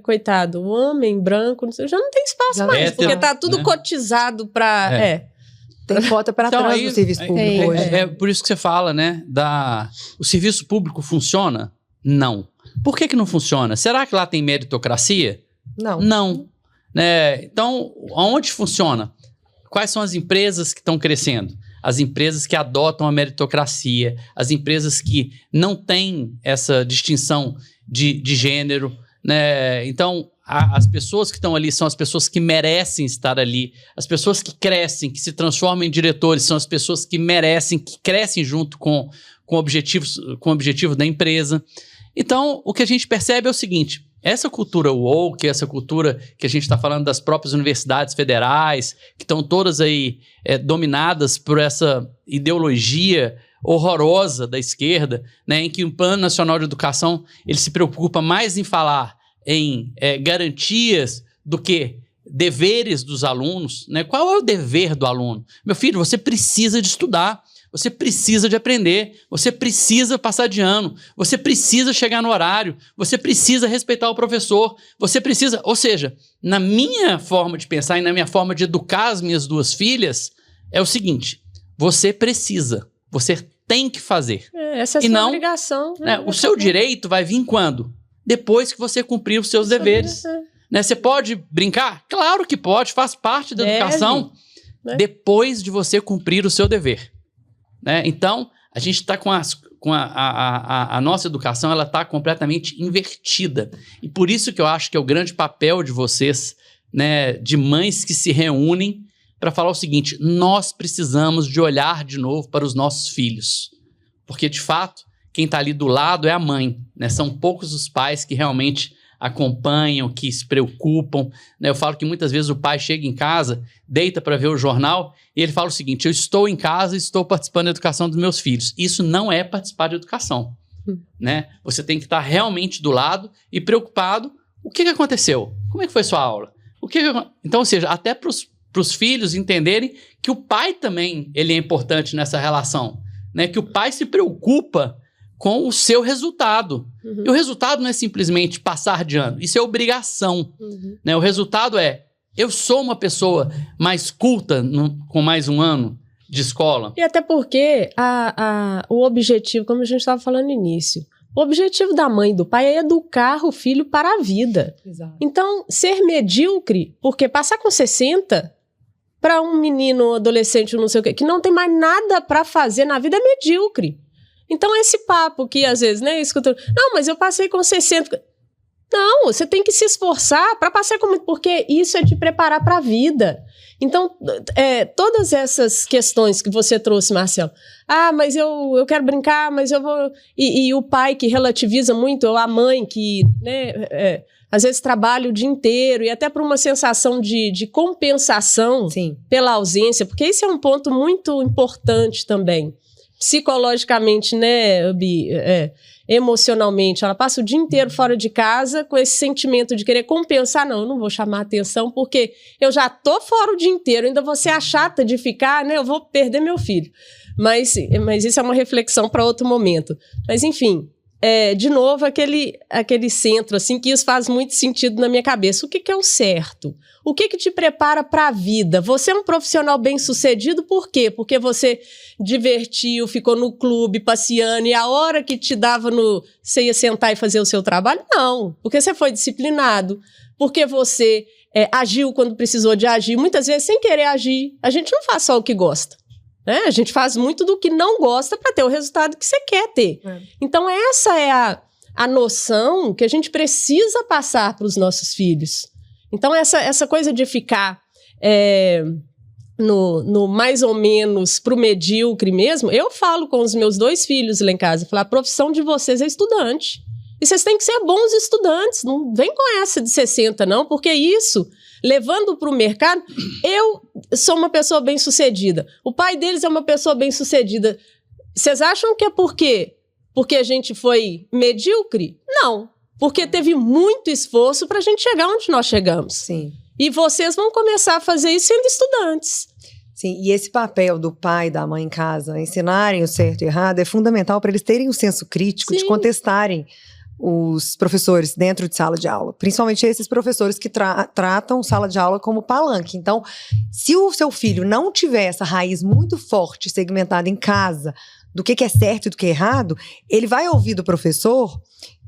Speaker 2: coitado, o homem branco, não sei, já não tem espaço mais, porque tá tudo cotizado para...
Speaker 3: Tem cota para
Speaker 4: então,
Speaker 3: trás do serviço público hoje.
Speaker 4: É por isso que você fala, né? O serviço público funciona? Não. Por que não funciona? Será que lá tem meritocracia? Não. Então, aonde funciona? Quais são as empresas que estão crescendo? As empresas que adotam a meritocracia, as empresas que não têm essa distinção de gênero, né? Então, as pessoas que estão ali são as pessoas que merecem estar ali. As pessoas que crescem, que se transformam em diretores, são as pessoas que merecem, que crescem junto com o objetivo da empresa. Então, o que a gente percebe é o seguinte: essa cultura woke, essa cultura que a gente está falando das próprias universidades federais, que estão todas aí dominadas por essa ideologia horrorosa da esquerda, né, em que o Plano Nacional de Educação ele se preocupa mais em falar em garantias do que deveres dos alunos, né? Qual é o dever do aluno? Meu filho, você precisa de estudar, você precisa de aprender, você precisa passar de ano, você precisa chegar no horário, você precisa respeitar o professor, você precisa... Ou seja, na minha forma de pensar e na minha forma de educar as minhas 2 filhas, é o seguinte: você precisa, você tem que fazer.
Speaker 2: Essa é a sua obrigação.
Speaker 4: O seu direito vai vir quando? Depois que você cumprir os seus deveres. Né? Você pode brincar? Claro que pode, faz parte da educação, depois de você cumprir o seu dever. Né? Então, a gente está com a nossa educação, ela está completamente invertida. E por isso que eu acho que é o grande papel de vocês, né, de mães que se reúnem para falar o seguinte: nós precisamos de olhar de novo para os nossos filhos. Porque, de fato, quem está ali do lado é a mãe, né? São poucos os pais que realmente acompanham, que se preocupam, né? Eu falo que muitas vezes o pai chega em casa, deita para ver o jornal e ele fala o seguinte: eu estou em casa e estou participando da educação dos meus filhos. Isso não é participar de educação, né? Você tem que estar realmente do lado e preocupado. O que aconteceu? Como é que foi sua aula? Então, ou seja, até para os filhos entenderem que o pai também ele é importante nessa relação, né? Que o pai se preocupa com o seu resultado. E o resultado não é simplesmente passar de ano, isso é obrigação. Né? O resultado é: eu sou uma pessoa mais culta com mais um ano de escola.
Speaker 2: E até porque o objetivo, como a gente estava falando no início, o objetivo da mãe e do pai é educar o filho para a vida.
Speaker 3: Exato.
Speaker 2: Então, ser medíocre, porque passar com 60 para um menino, adolescente, não sei o quê, que não tem mais nada para fazer na vida, é medíocre. Então, esse papo que, às vezes, né, escuta, não, mas eu passei com 60... Não, você tem que se esforçar para passar com... Porque isso é te preparar para a vida. Então, todas essas questões que você trouxe, Marcelo, mas eu quero brincar, mas eu vou... E o pai que relativiza muito, ou a mãe que, né, às vezes trabalha o dia inteiro, e até por uma sensação de compensação pela ausência, porque esse é um ponto muito importante também. Psicologicamente, né, Bi? emocionalmente, ela passa o dia inteiro fora de casa com esse sentimento de querer compensar. Não, eu não vou chamar atenção porque eu já tô fora o dia inteiro, ainda vou ser a chata de ficar, né? Eu vou perder meu filho. Mas isso é uma reflexão para outro momento. Mas, enfim, de novo, aquele centro, assim, que isso faz muito sentido na minha cabeça. O que é o certo? O que te prepara para a vida? Você é um profissional bem-sucedido, por quê? Porque você divertiu, ficou no clube, passeando, e a hora que te dava você ia sentar e fazer o seu trabalho? Não, porque você foi disciplinado, porque você agiu quando precisou de agir, muitas vezes sem querer agir. A gente não faz só o que gosta. A gente faz muito do que não gosta para ter o resultado que você quer ter. Então, essa é a noção que a gente precisa passar para os nossos filhos. Então, essa coisa de ficar no mais ou menos pro medíocre mesmo, eu falo com os meus 2 filhos lá em casa, a profissão de vocês é estudante. E vocês têm que ser bons estudantes, não vem com essa de 60 não, porque isso, levando para o mercado, eu sou uma pessoa bem-sucedida, o pai deles é uma pessoa bem-sucedida. Vocês acham que é por quê? Porque a gente foi medíocre? Não, porque teve muito esforço para a gente chegar onde nós chegamos.
Speaker 3: Sim.
Speaker 2: E vocês vão começar a fazer isso sendo estudantes.
Speaker 3: Sim, e esse papel do pai e da mãe em casa, ensinarem o certo e o errado, é fundamental para eles terem um senso crítico de contestarem os professores dentro de sala de aula, principalmente esses professores que tratam sala de aula como palanque. Então, se o seu filho não tiver essa raiz muito forte, segmentada em casa, do que é certo e do que é errado, ele vai ouvir do professor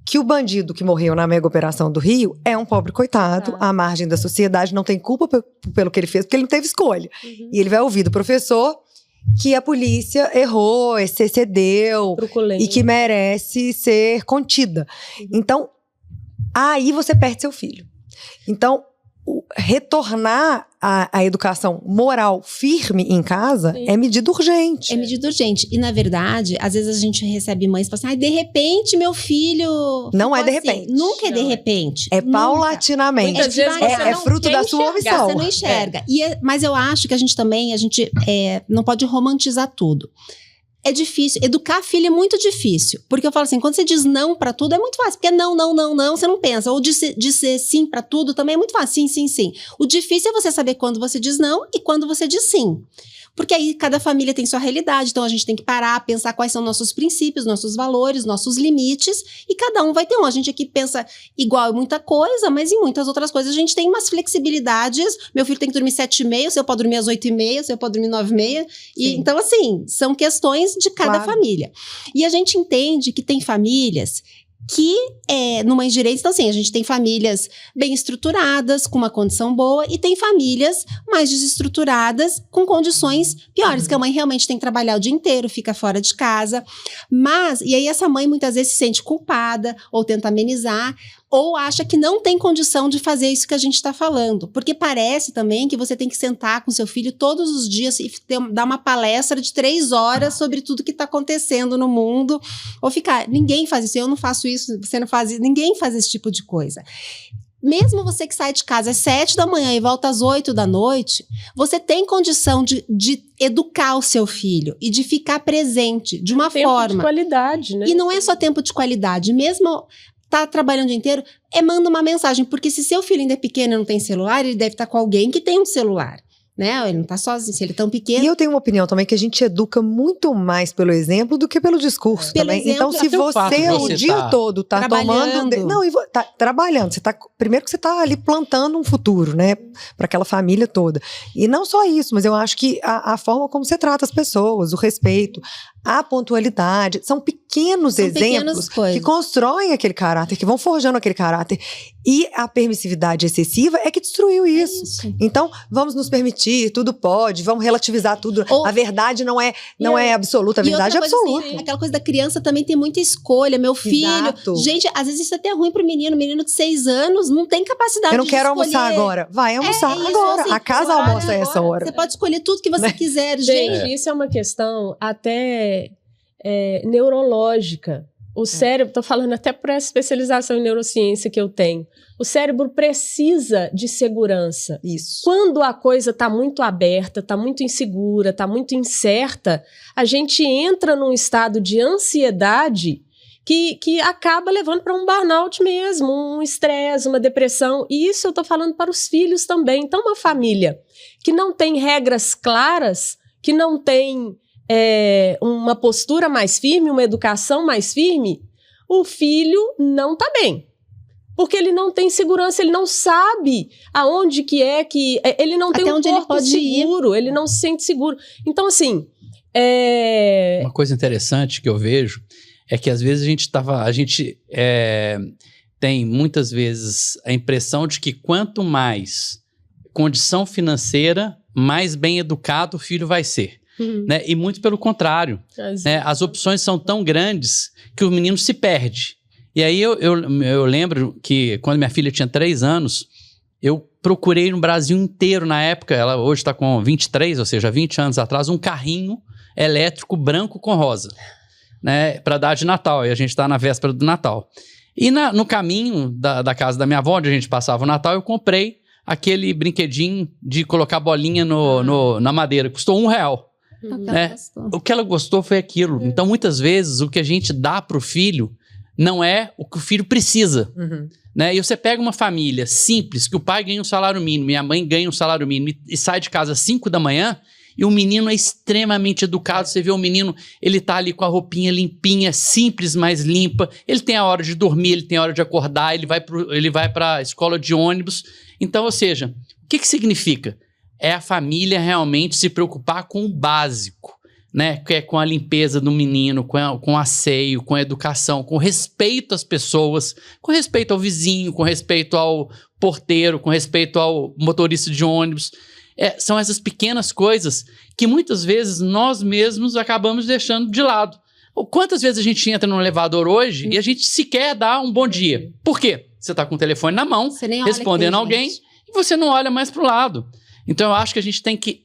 Speaker 3: que o bandido que morreu na mega operação do Rio é um pobre coitado, à margem da sociedade, não tem culpa pelo que ele fez, porque ele não teve escolha. E ele vai ouvir do professor que a polícia errou, se excedeu e que merece ser contida. Então, aí você perde seu filho. Então, retornar à educação moral firme em casa é medida urgente.
Speaker 1: É medida urgente. E, na verdade, às vezes a gente recebe mães que falam assim, de repente meu filho...
Speaker 3: Não é de repente.
Speaker 1: Nunca é de repente.
Speaker 3: É paulatinamente. É fruto da sua omissão.
Speaker 1: Você não enxerga. Mas eu acho que a gente não pode romantizar tudo. É difícil. Educar filho é muito difícil. Porque eu falo assim, quando você diz não pra tudo, é muito fácil. Porque não, você não pensa. Ou dizer sim pra tudo também é muito fácil. Sim. O difícil é você saber quando você diz não e quando você diz sim. Porque aí cada família tem sua realidade, então a gente tem que parar, pensar quais são nossos princípios, nossos valores, nossos limites, e cada um vai ter um. A gente aqui pensa igual em muita coisa, mas em muitas outras coisas a gente tem umas flexibilidades. Meu filho tem que dormir 7h30, o seu pode dormir às 8h30, o seu pode dormir 9h30. Então, assim, são questões de cada família. E a gente entende que tem famílias que no Mães Direitos, então assim, a gente tem famílias bem estruturadas, com uma condição boa, e tem famílias mais desestruturadas, com condições piores, que a mãe realmente tem que trabalhar o dia inteiro, fica fora de casa, e aí essa mãe muitas vezes se sente culpada, ou tenta amenizar, ou acha que não tem condição de fazer isso que a gente está falando. Porque parece também que você tem que sentar com seu filho todos os dias e dar uma palestra de 3 horas sobre tudo que está acontecendo no mundo. Ou ficar, ninguém faz isso, eu não faço isso, você não faz isso, ninguém faz esse tipo de coisa. Mesmo você que sai de casa às 7h e volta às 8h, você tem condição de educar o seu filho e de ficar presente de uma forma.
Speaker 2: Tempo de qualidade, né?
Speaker 1: E não é só tempo de qualidade, mesmo... tá trabalhando o dia inteiro, manda uma mensagem, porque se seu filho ainda é pequeno e não tem celular, ele deve estar com alguém que tem um celular, né? Ele não tá sozinho, se ele é tão pequeno.
Speaker 3: E eu tenho uma opinião também que a gente educa muito mais pelo exemplo do que pelo discurso também. Exemplo, então, se você o dia todo tá tomando... tá trabalhando. Primeiro que você tá ali plantando um futuro, né? Para aquela família toda. E não só isso, mas eu acho que a forma como você trata as pessoas, o respeito, a pontualidade, são pequenos exemplos que constroem aquele caráter, que vão forjando aquele caráter. E a permissividade excessiva é que destruiu isso. Então, vamos nos permitir, tudo pode, vamos relativizar tudo. A verdade não é absoluta, a verdade é absoluta.
Speaker 1: Assim, aquela coisa da criança também tem muita escolha, meu filho. Exato. Gente, às vezes isso é até ruim pro menino de 6 anos, não tem capacidade de
Speaker 3: Eu não quero almoçar agora. Vai almoçar agora. Assim, a casa almoça a essa hora.
Speaker 1: Você pode escolher tudo que você quiser, gente.
Speaker 2: Gente, isso é uma questão até neurológica. O cérebro, estou falando até por essa especialização em neurociência que eu tenho, o cérebro precisa de segurança.
Speaker 3: Isso.
Speaker 2: Quando a coisa está muito aberta, está muito insegura, está muito incerta, a gente entra num estado de ansiedade que acaba levando para um burnout mesmo, um estresse, uma depressão. E isso eu estou falando para os filhos também. Então, uma família que não tem regras claras, que não tem uma postura mais firme, uma educação mais firme, o filho não está bem. Porque ele não tem segurança, ele não sabe aonde que ele não tem um corpo seguro, ele não se sente seguro. Então, assim...
Speaker 4: Uma coisa interessante que eu vejo é que às vezes a gente tem muitas vezes a impressão de que quanto mais condição financeira, mais bem educado o filho vai ser. Né? E muito pelo contrário. Né? As opções são tão grandes que o menino se perde. E aí eu lembro que quando minha filha tinha 3 anos, eu procurei no Brasil inteiro na época, ela hoje está com 23, ou seja, 20 anos atrás, um carrinho elétrico branco com rosa, né, para dar de Natal. E a gente está na véspera do Natal. E no caminho da casa da minha avó, onde a gente passava o Natal, eu comprei aquele brinquedinho de colocar bolinha na madeira. Custou R$1. Né? O que ela gostou foi aquilo. Então, muitas vezes, o que a gente dá para o filho não é o que o filho precisa. Né? E você pega uma família simples, que o pai ganha um salário mínimo e a mãe ganha um salário mínimo e sai de casa às 5 da manhã, e o menino é extremamente educado. Você vê o menino, ele tá ali com a roupinha limpinha, simples, mas limpa. Ele tem a hora de dormir, ele tem a hora de acordar, ele vai para a escola de ônibus. Então, ou seja, o que significa? É a família realmente se preocupar com o básico, né? Que é com a limpeza do menino, com o asseio, com a educação, com respeito às pessoas, com respeito ao vizinho, com respeito ao porteiro, com respeito ao motorista de ônibus. São essas pequenas coisas que muitas vezes nós mesmos acabamos deixando de lado. Quantas vezes a gente entra no elevador hoje e a gente sequer dá um bom dia? Por quê? Você está com o telefone na mão, respondendo alguém, e você não olha mais para o lado. Então eu acho que a gente tem que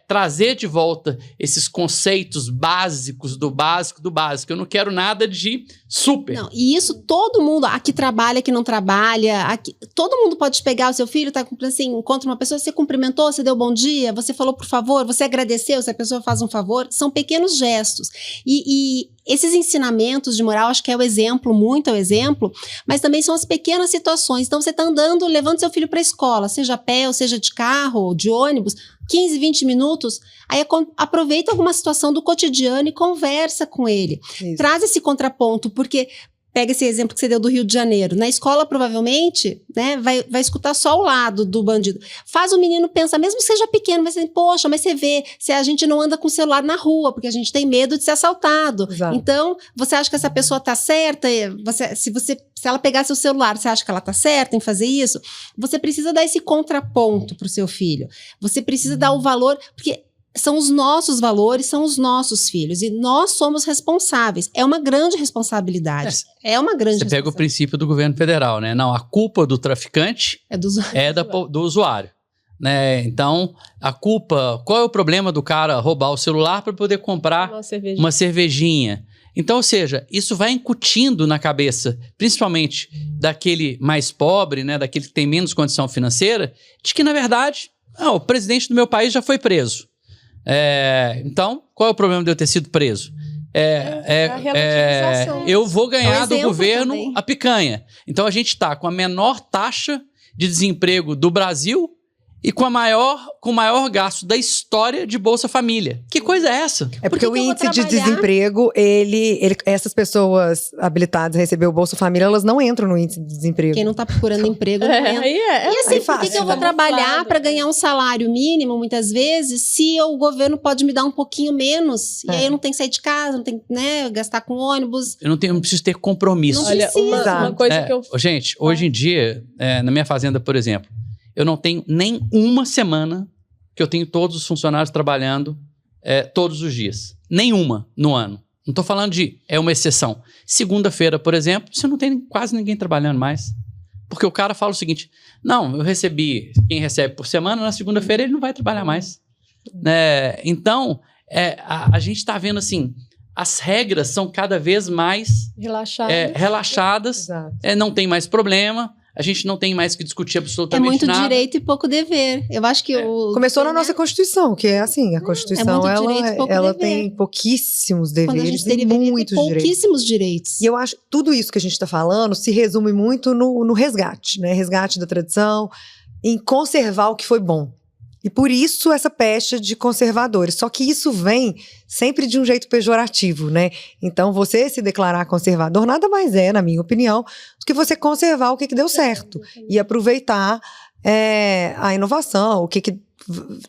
Speaker 4: trazer de volta esses conceitos básicos do básico do básico. Eu não quero nada de super.
Speaker 1: Não, e isso todo mundo, aqui trabalha, aqui não trabalha, todo mundo pode pegar o seu filho, tá assim, encontra uma pessoa, você cumprimentou, você deu bom dia, você falou por favor, você agradeceu, se a pessoa faz um favor, são pequenos gestos. E esses ensinamentos de moral, acho que é o exemplo, muito é o exemplo, mas também são as pequenas situações. Então você está andando, levando seu filho para a escola, seja a pé, ou seja de carro, ou de ônibus, 15, 20 minutos, aí aproveita alguma situação do cotidiano e conversa com ele. Isso. Traz esse contraponto, porque pega esse exemplo que você deu do Rio de Janeiro. Na escola, provavelmente, né, vai escutar só o lado do bandido. Faz o menino pensar, mesmo que seja pequeno, vai ser, poxa, mas você vê, se a gente não anda com o celular na rua, porque a gente tem medo de ser assaltado. Exato. Então, você acha que essa pessoa tá certa? Se ela pegar seu celular, você acha que ela tá certa em fazer isso? Você precisa dar esse contraponto pro seu filho. Você precisa dar o valor, porque são os nossos valores, são os nossos filhos. E nós somos responsáveis. É uma grande responsabilidade. É uma grande responsabilidade.
Speaker 4: Você pega o princípio do governo federal, né? Não, a culpa do traficante do usuário. Né? Então, a culpa... Qual é o problema do cara roubar o celular para poder comprar uma cervejinha? Então, ou seja, isso vai incutindo na cabeça, principalmente daquele mais pobre, né? Daquele que tem menos condição financeira, de que, na verdade, o presidente do meu país já foi preso. Então, qual é o problema de eu ter sido preso? Eu vou ganhar do governo também a picanha. Então, a gente está com a menor taxa de desemprego do Brasil e com o maior gasto da história de Bolsa Família. Que coisa é essa?
Speaker 3: Porque o índice de desemprego, essas pessoas habilitadas a receber o Bolsa Família, elas não entram no índice de desemprego.
Speaker 1: Quem não está procurando emprego não entra. E assim, por que eu vou trabalhar para ganhar um salário mínimo, muitas vezes, se o governo pode me dar um pouquinho menos? E aí eu não tenho que sair de casa, não tenho que gastar com ônibus.
Speaker 4: Eu não preciso ter compromisso.
Speaker 1: Não precisa.
Speaker 2: Uma coisa que eu...
Speaker 4: Gente, hoje em dia, na minha fazenda, por exemplo, eu não tenho nem uma semana que eu tenho todos os funcionários trabalhando todos os dias. Nenhuma no ano. Não estou falando de... É uma exceção. Segunda-feira, por exemplo, você não tem quase ninguém trabalhando mais. Porque o cara fala o seguinte, não, eu recebi... Quem recebe por semana, na segunda-feira ele não vai trabalhar mais. Então, a gente está vendo assim... As regras são cada vez mais relaxadas. Não tem mais problema. a gente não tem mais que discutir absolutamente
Speaker 1: muito
Speaker 4: nada.
Speaker 1: Direito e pouco dever. Eu acho que
Speaker 3: Começou na nossa Constituição, que é assim, a Constituição, ela tem pouquíssimos deveres e muitos direitos.
Speaker 1: Pouquíssimos direitos.
Speaker 3: E eu acho que tudo isso que a gente está falando se resume muito no resgate, né? Resgate da tradição, em conservar o que foi bom. E por isso essa pecha de conservadores. Só que isso vem sempre de um jeito pejorativo, né? Então, você se declarar conservador nada mais é, na minha opinião, do que você conservar o que deu certo. E aproveitar a inovação, o que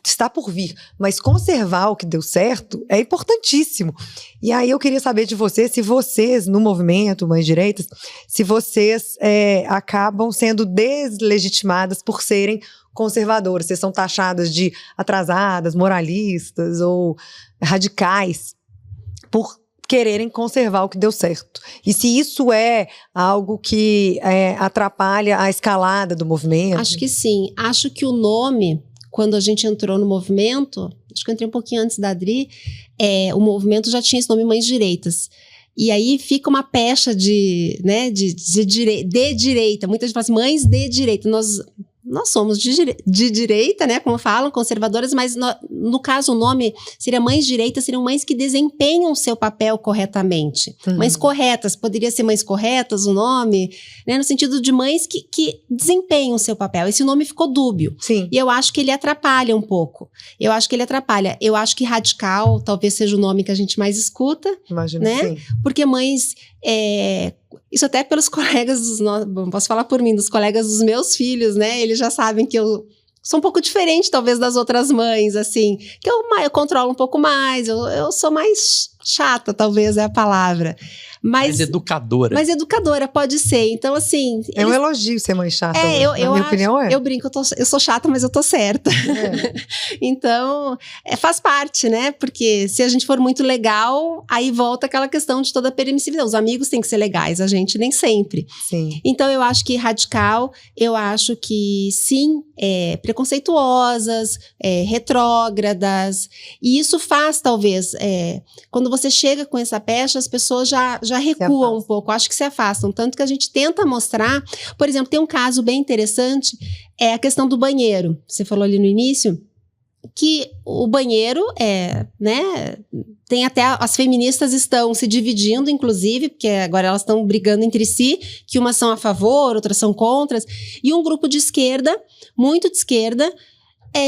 Speaker 3: está por vir. Mas conservar o que deu certo é importantíssimo. E aí eu queria saber de você, se vocês, no movimento Mães Direitas, se vocês acabam sendo deslegitimadas por serem conservadoras, vocês são taxadas de atrasadas, moralistas ou radicais por quererem conservar o que deu certo. E se isso é algo que atrapalha a escalada do movimento?
Speaker 1: Acho que sim. Acho que o nome, quando a gente entrou no movimento, acho que eu entrei um pouquinho antes da Adri, o movimento já tinha esse nome Mães Direitas. E aí fica uma pecha de direita. Muita gente fala assim, mães de direita. Nós somos de direita, né, como falam, conservadoras, mas no caso o nome seria mães direitas, seriam mães que desempenham o seu papel corretamente. Mães corretas, poderia ser mães corretas o nome, né, no sentido de mães que desempenham o seu papel. Esse nome ficou dúbio.
Speaker 3: Sim.
Speaker 1: E eu acho que ele atrapalha um pouco. Eu acho que radical talvez seja o nome que a gente mais escuta.
Speaker 3: Imagino,
Speaker 1: né?
Speaker 3: sim.
Speaker 1: Porque mães... Isso até pelos colegas posso falar por mim, dos colegas dos meus filhos, né? Eles já sabem que eu sou um pouco diferente, talvez, das outras mães, assim. Que eu controlo um pouco mais, eu sou mais chata, talvez é a palavra.
Speaker 4: Mais educadora.
Speaker 1: Mais educadora, pode ser. Então, assim...
Speaker 3: É um elogio ser mãe chata.
Speaker 1: Na minha
Speaker 3: opinião é.
Speaker 1: Eu brinco, eu sou chata, mas eu tô certa. Então, faz parte, né? Porque se a gente for muito legal, aí volta aquela questão de toda a permissividade. Os amigos têm que ser legais, a gente nem sempre.
Speaker 3: Sim.
Speaker 1: Então, eu acho que radical, eu acho que sim, preconceituosas, retrógradas. E isso faz, talvez, quando você chega com essa pecha, as pessoas já recuam um pouco, acho que se afastam. Tanto que a gente tenta mostrar, por exemplo, tem um caso bem interessante, é a questão do banheiro. Você falou ali no início que o banheiro né, tem até, as feministas estão se dividindo, inclusive, porque agora elas estão brigando entre si, que umas são a favor, outras são contra, e um grupo de esquerda, muito de esquerda,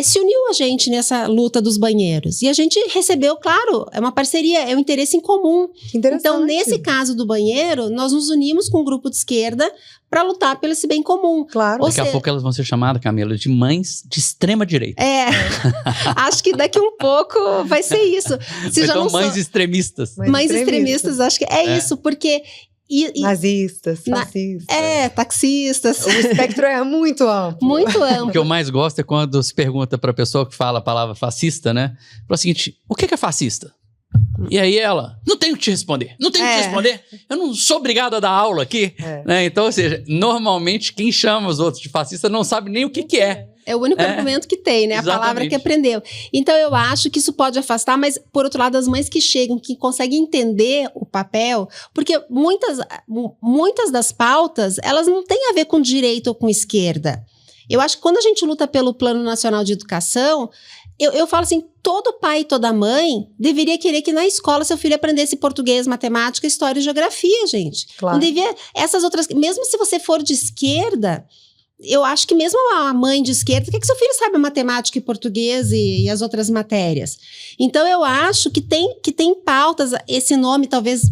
Speaker 1: se uniu a gente nessa luta dos banheiros. E a gente recebeu, claro, é uma parceria, é um interesse em comum. Então, nesse caso do banheiro, nós nos unimos com um grupo de esquerda para lutar pelo esse bem comum.
Speaker 3: Claro.
Speaker 4: Daqui a pouco elas vão ser chamadas, Camila, de mães de extrema direita.
Speaker 1: Acho que daqui um pouco vai ser isso.
Speaker 4: Então, mães extremistas.
Speaker 1: Mães extremistas, acho que é isso, porque...
Speaker 3: Nazistas, fascistas.
Speaker 1: Taxistas.
Speaker 3: O espectro é muito amplo.
Speaker 1: Muito amplo.
Speaker 4: O que eu mais gosto é quando se pergunta pra pessoa que fala a palavra fascista, né? Fala o seguinte, o que é fascista? E aí ela, não tenho que te responder. Não tenho que te responder. Eu não sou obrigado a dar aula aqui. Né? Então, ou seja, normalmente quem chama os outros de fascista não sabe nem o que é.
Speaker 1: É o único argumento que tem, né?
Speaker 4: Exatamente.
Speaker 1: A palavra que aprendeu. Então, eu acho que isso pode afastar, mas, por outro lado, as mães que chegam, que conseguem entender o papel, porque muitas das pautas, elas não têm a ver com direita ou com esquerda. Eu acho que quando a gente luta pelo Plano Nacional de Educação, eu falo assim, todo pai e toda mãe deveria querer que na escola seu filho aprendesse português, matemática, história e geografia, gente.
Speaker 3: Claro.
Speaker 1: Não devia, essas outras, mesmo se você for de esquerda, eu acho que mesmo a mãe de esquerda, quer que seu filho saiba matemática e português e as outras matérias. Então, eu acho que tem pautas, esse nome talvez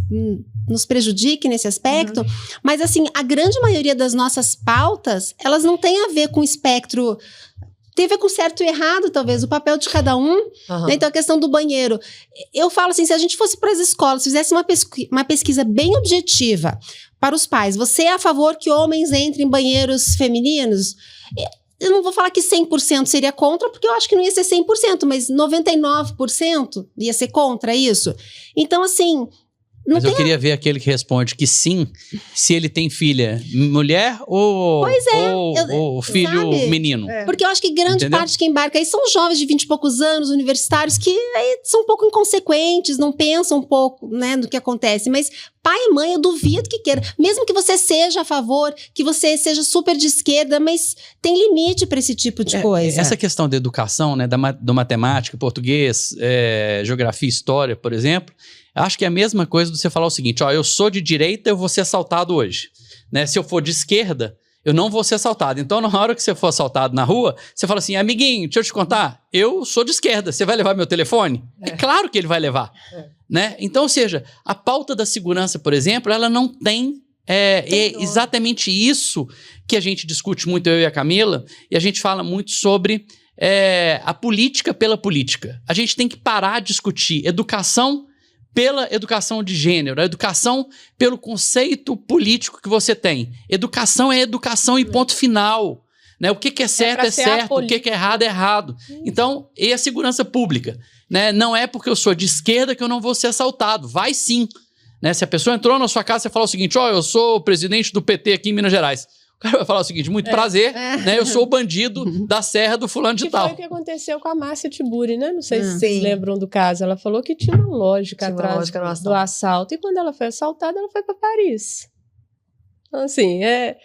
Speaker 1: nos prejudique nesse aspecto, mas assim, a grande maioria das nossas pautas, elas não têm a ver com o espectro... Tem a ver com certo e errado, talvez, o papel de cada um. Né? Então, a questão do banheiro. Eu falo assim, se a gente fosse para as escolas, fizesse uma pesquisa bem objetiva para os pais, você é a favor que homens entrem em banheiros femininos? Eu não vou falar que 100% seria contra, porque eu acho que não ia ser 100%, mas 99% ia ser contra isso. Então, assim...
Speaker 4: Mas eu queria ver aquele que responde que sim, se ele tem filha mulher ou filho menino.
Speaker 1: Porque eu acho que grande parte que embarca aí são jovens de 20 e poucos anos, universitários, que aí são um pouco inconsequentes, não pensam um pouco, né, do que acontece. Mas pai e mãe, eu duvido que queira. Mesmo que você seja a favor, que você seja super de esquerda, mas tem limite para esse tipo de coisa.
Speaker 4: Essa questão da educação, né, do matemática, português, geografia, história, por exemplo, acho que é a mesma coisa de você falar o seguinte, ó, eu sou de direita, eu vou ser assaltado hoje. Né? Se eu for de esquerda, eu não vou ser assaltado. Então, na hora que você for assaltado na rua, você fala assim, amiguinho, deixa eu te contar, eu sou de esquerda, você vai levar meu telefone? É claro que ele vai levar. Né? Então, ou seja, a pauta da segurança, por exemplo, ela não tem... É exatamente isso que a gente discute muito, eu e a Camila, e a gente fala muito sobre a política pela política. A gente tem que parar de discutir educação pela educação de gênero, a educação pelo conceito político que você tem. Educação é educação e ponto final. Né? O que é certo é certo, o que é errado é errado. Então, e a segurança pública? Né? Não é porque eu sou de esquerda que eu não vou ser assaltado. Vai sim. Né? Se a pessoa entrou na sua casa e falou o seguinte, ó, eu sou o presidente do PT aqui em Minas Gerais. O cara vai falar o seguinte, muito prazer, né? Eu sou o bandido da serra do fulano de tal.
Speaker 2: Foi o que aconteceu com a Márcia Tiburi, né? Não sei se vocês lembram do caso. Ela falou que tinha uma lógica atrás do assalto. E quando ela foi assaltada, ela foi para Paris. Então, assim, é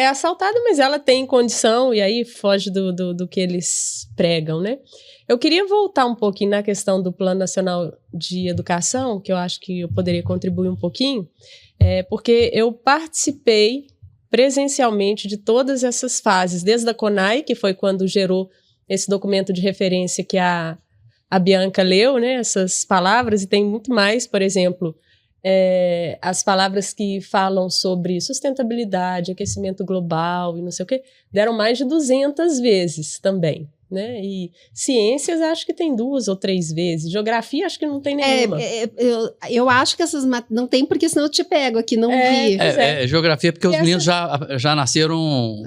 Speaker 2: assaltada, mas ela tem condição, e aí foge do que eles pregam, né? Eu queria voltar um pouquinho na questão do Plano Nacional de Educação, que eu acho que eu poderia contribuir um pouquinho, porque eu participei presencialmente de todas essas fases, desde a CONAI, que foi quando gerou esse documento de referência que a Bianca leu, né, essas palavras, e tem muito mais, por exemplo, as palavras que falam sobre sustentabilidade, aquecimento global e não sei o quê, deram mais de 200 vezes também. Né? E ciências acho que tem 2 ou 3 vezes. Geografia acho que não tem nenhuma.
Speaker 1: Eu acho que essas não tem, porque senão eu te pego aqui, não vi.
Speaker 4: Geografia porque os meninos já nasceram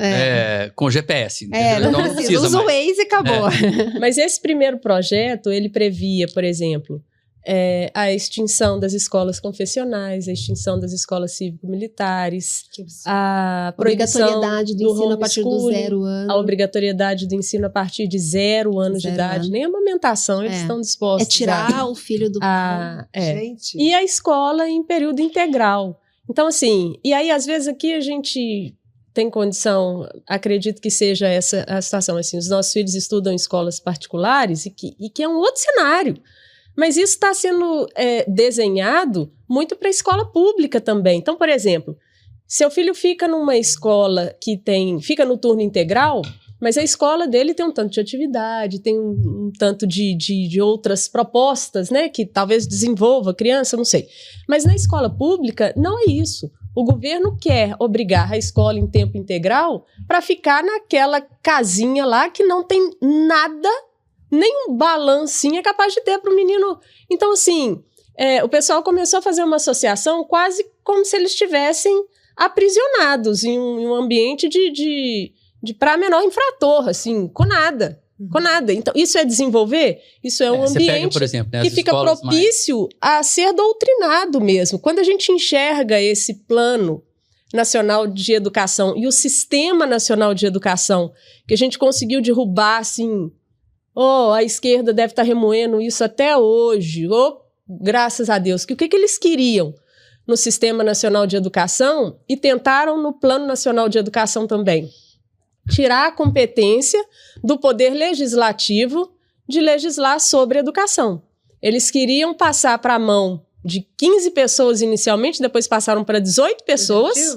Speaker 4: com GPS. Então não precisa
Speaker 1: usa o Waze e acabou.
Speaker 2: Mas esse primeiro projeto, ele previa, por exemplo, a extinção das escolas confessionais, a extinção das escolas cívico-militares, a
Speaker 1: obrigatoriedade do ensino a partir do 0 ano.
Speaker 2: A obrigatoriedade do ensino a partir de 0 anos de idade. Nem a amamentação eles estão dispostos
Speaker 1: a tirar o filho do pai.
Speaker 2: Gente. E a escola em período integral. Então, assim, e aí às vezes aqui a gente tem condição, acredito que seja essa a situação, assim, os nossos filhos estudam em escolas particulares e que é um outro cenário. Mas isso está sendo desenhado muito para a escola pública também. Então, por exemplo, seu filho fica numa escola que fica no turno integral, mas a escola dele tem um tanto de atividade, tem um tanto de outras propostas, né, que talvez desenvolva a criança, não sei. Mas na escola pública, não é isso. O governo quer obrigar a escola em tempo integral para ficar naquela casinha lá que não tem nada, nem um balancinho é capaz de ter para o menino. Então, assim, o pessoal começou a fazer uma associação quase como se eles estivessem aprisionados em um ambiente de para menor infrator, assim, com nada. Com nada. Então, isso é desenvolver? Isso é um ambiente
Speaker 4: pega, por exemplo, né,
Speaker 2: que fica propício a ser doutrinado mesmo. Quando a gente enxerga esse Plano Nacional de Educação e o Sistema Nacional de Educação, que a gente conseguiu derrubar, assim... a esquerda deve estar remoendo isso até hoje. Graças a Deus. O que eles queriam no Sistema Nacional de Educação e tentaram no Plano Nacional de Educação também? Tirar a competência do Poder Legislativo de legislar sobre educação. Eles queriam passar para a mão de 15 pessoas inicialmente, depois passaram para 18 pessoas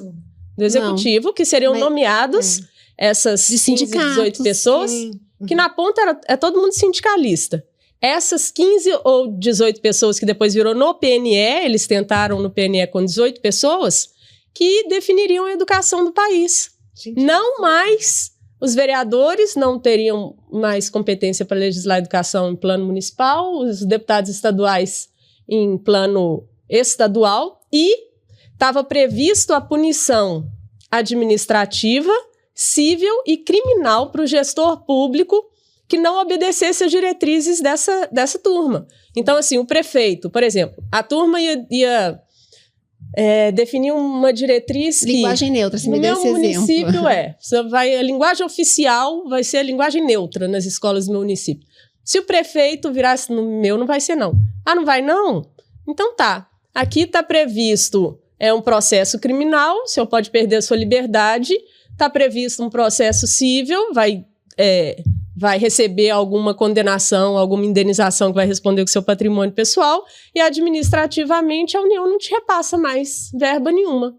Speaker 2: do Executivo, que seriam nomeados essas 15, 18 pessoas... Sim. Que na ponta é todo mundo sindicalista. Essas 15 ou 18 pessoas que depois virou no PNE, eles tentaram no PNE com 18 pessoas, que definiriam a educação do país. Não mais, os vereadores não teriam mais competência para legislar a educação em plano municipal, os deputados estaduais em plano estadual, e estava previsto a punição administrativa, civil e criminal para o gestor público que não obedecesse às diretrizes dessa turma. Então, assim, o prefeito, por exemplo, a turma ia definir uma diretriz que...
Speaker 1: Linguagem neutra, se me der esse exemplo.
Speaker 2: No meu município a linguagem oficial vai ser a linguagem neutra nas escolas do meu município. Se o prefeito virasse no meu, não vai ser não. Ah, não vai não? Então tá. aqui está previsto um processo criminal, o senhor pode perder a sua liberdade, está previsto um processo cível, vai receber alguma condenação, alguma indenização que vai responder com o seu patrimônio pessoal, e administrativamente a União não te repassa mais verba nenhuma.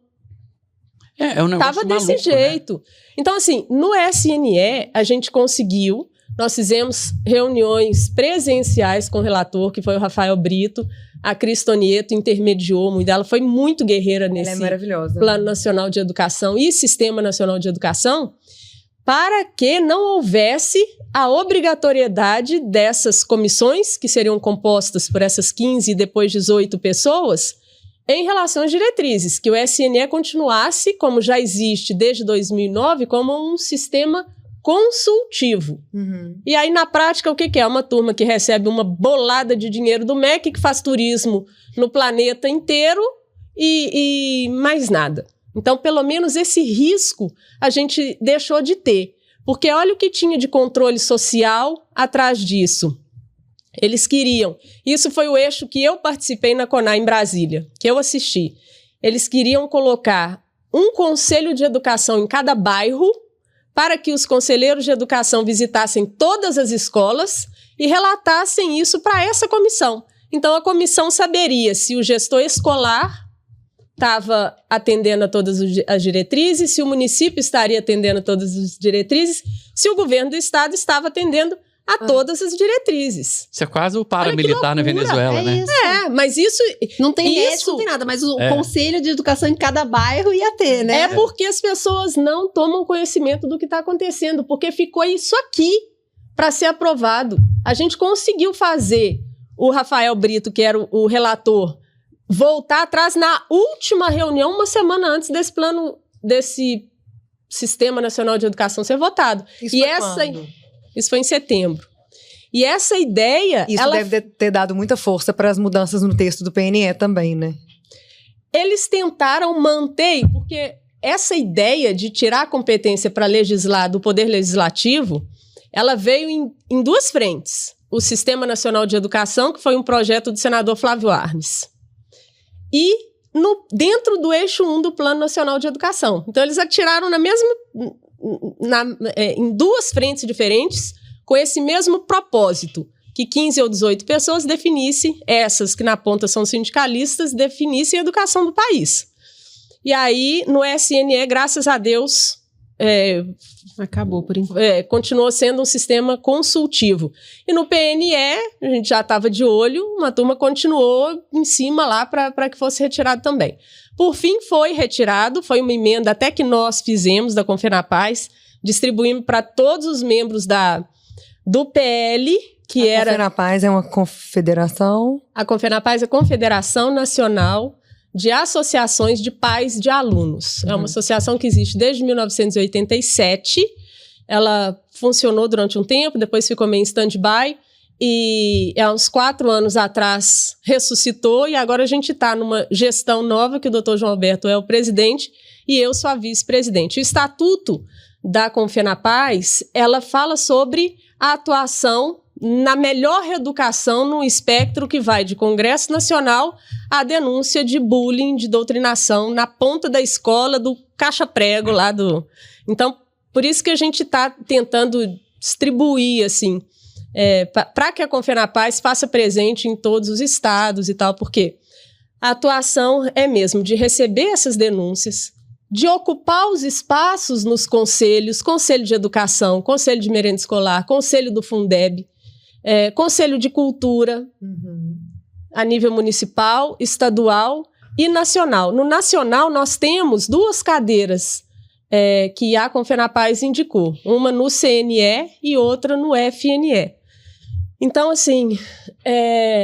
Speaker 4: É um negócio
Speaker 2: Tava desse
Speaker 4: maluco,
Speaker 2: jeito.
Speaker 4: Né?
Speaker 2: Então, assim, no SNE, a gente conseguiu, nós fizemos reuniões presenciais com o relator, que foi o Rafael Brito, a Cris Tonieto intermediou muito, ela foi muito guerreira nesse Plano Nacional de Educação e Sistema Nacional de Educação, para que não houvesse a obrigatoriedade dessas comissões, que seriam compostas por essas 15 e depois 18 pessoas, em relação às diretrizes, que o SNE continuasse, como já existe desde 2009, como um sistema consultivo. E aí, na prática, o que é? Uma turma que recebe uma bolada de dinheiro do MEC, que faz turismo no planeta inteiro e mais nada. Então, pelo menos esse risco a gente deixou de ter. Porque olha o que tinha de controle social atrás disso. Eles queriam, isso foi o eixo que eu participei na CONAR em Brasília, que eu assisti. Eles queriam colocar um conselho de educação em cada bairro para que os conselheiros de educação visitassem todas as escolas e relatassem isso para essa comissão. Então, a comissão saberia se o gestor escolar estava atendendo a todas as diretrizes, se o município estaria atendendo a todas as diretrizes, se o governo do estado estava atendendo a todas as diretrizes.
Speaker 4: Isso é quase o paramilitar na Venezuela, né?
Speaker 1: Isso.
Speaker 2: Mas isso...
Speaker 1: Não tem médico, não tem nada, mas o conselho de educação em cada bairro ia ter, né?
Speaker 2: É porque as pessoas não tomam conhecimento do que está acontecendo, porque ficou isso aqui para ser aprovado. A gente conseguiu fazer o Rafael Brito, que era o relator, voltar atrás na última reunião, uma semana antes desse Sistema Nacional de Educação ser votado. Isso foi em setembro. E essa ideia...
Speaker 3: Isso deve ter dado muita força para as mudanças no texto do PNE também, né?
Speaker 2: Eles tentaram manter, porque essa ideia de tirar a competência para legislar do Poder Legislativo, ela veio em duas frentes. O Sistema Nacional de Educação, que foi um projeto do senador Flávio Arnes. E dentro do eixo 1 do Plano Nacional de Educação. Então, eles atiraram em duas frentes diferentes, com esse mesmo propósito, que 15 ou 18 pessoas definissem, essas que na ponta são sindicalistas, definissem a educação do país. E aí, no SNE, graças a Deus,
Speaker 1: acabou por enquanto.
Speaker 2: Continuou sendo um sistema consultivo. E no PNE, a gente já estava de olho, uma turma continuou em cima lá para que fosse retirado também. Por fim, foi retirado, foi uma emenda até que nós fizemos da Confenapaz, distribuímos para todos os membros do PL, que era... A
Speaker 3: Confenapaz é uma confederação?
Speaker 2: A Confenapaz é a Confederação Nacional de Associações de Pais de Alunos. É uma associação que existe desde 1987. Ela funcionou durante um tempo, depois ficou meio em stand-by, e há uns 4 anos atrás ressuscitou, e agora a gente está numa gestão nova, que o doutor João Alberto é o presidente, e eu sou a vice-presidente. O estatuto da Confenapaz, ela fala sobre a atuação na melhor educação no espectro que vai de Congresso Nacional à denúncia de bullying, de doutrinação na ponta da escola, do caixa-prego lá do... Então, por isso que a gente está tentando distribuir, assim, para que a Confenapaz faça presente em todos os estados e tal, porque a atuação é mesmo de receber essas denúncias, de ocupar os espaços nos conselhos, Conselho de Educação, Conselho de Merenda Escolar, Conselho do Fundeb, Conselho de Cultura, a nível municipal, estadual e nacional. No nacional, nós temos 2 cadeiras que a Confenapaz indicou, uma no CNE e outra no FNE. Então, assim,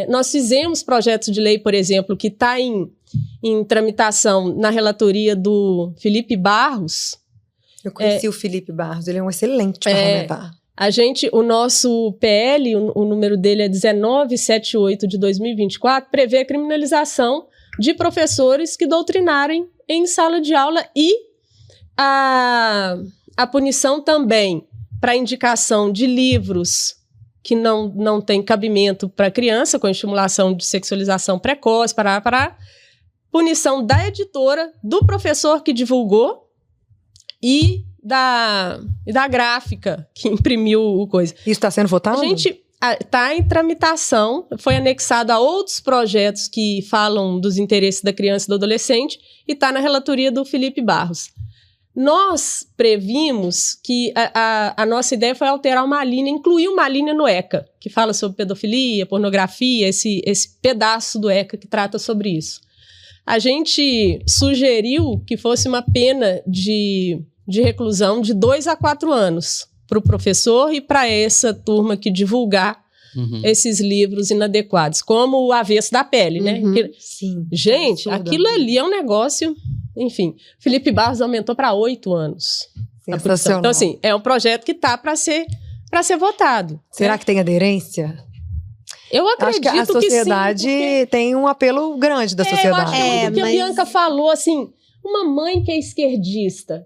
Speaker 2: nós fizemos projetos de lei, por exemplo, que está em tramitação na relatoria do Felipe Barros.
Speaker 3: Eu conheci o Felipe Barros, ele é um excelente parlamentar.
Speaker 2: O nosso PL, o número dele é 1978 de 2024, prevê a criminalização de professores que doutrinarem em sala de aula e a punição também para indicação de livros que não tem cabimento para criança, com estimulação de sexualização precoce, punição da editora, do professor que divulgou e da gráfica que imprimiu o coisa.
Speaker 3: Isso está sendo votado?
Speaker 2: A gente está em tramitação, foi anexado a outros projetos que falam dos interesses da criança e do adolescente e está na relatoria do Felipe Barros. Nós previmos que a nossa ideia foi alterar uma linha, incluir uma linha no ECA, que fala sobre pedofilia, pornografia, esse pedaço do ECA que trata sobre isso. A gente sugeriu que fosse uma pena de reclusão de 2 a 4 anos para o professor e para essa turma que divulgar esses livros inadequados, como o Avesso da Pele, né?
Speaker 3: Sim.
Speaker 2: Gente, aquilo ali é um negócio... Enfim, Felipe Barros aumentou para 8 anos.
Speaker 3: Sensacional.
Speaker 2: Então, assim, é um projeto que está para ser votado.
Speaker 3: Será que tem aderência?
Speaker 2: Eu acredito
Speaker 3: Acho que a sociedade
Speaker 2: que sim, porque...
Speaker 3: tem um apelo grande da sociedade.
Speaker 2: Eu acho que é muito que a Bianca falou, assim, uma mãe que é esquerdista,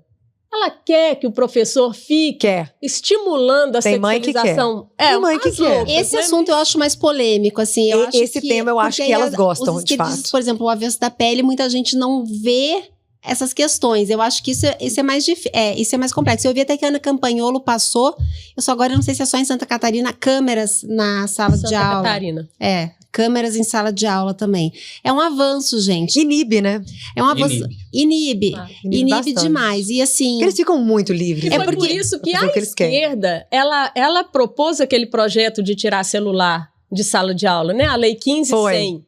Speaker 2: ela quer que o professor fique estimulando a sexualização.
Speaker 3: Tem mãe que quer.
Speaker 1: Esse assunto eu acho mais polêmico, assim. Eu acho
Speaker 3: esse tema eu acho que elas gostam, de fato.
Speaker 1: Por exemplo, o Avesso da Pele, muita gente não vê essas questões. Eu acho que isso é mais difícil. Isso é mais complexo. Eu vi até que a Ana Campagnolo passou, eu só agora não sei se é só em Santa Catarina, câmeras na sala de aula.
Speaker 2: Santa Catarina.
Speaker 1: Câmeras em sala de aula também. É um avanço, gente.
Speaker 3: Inibe, né?
Speaker 1: É um avanço. Inibe demais. E assim...
Speaker 3: Porque eles ficam muito livres.
Speaker 2: E foi por isso que a esquerda, ela propôs aquele projeto de tirar celular de sala de aula, né? A Lei 15.100.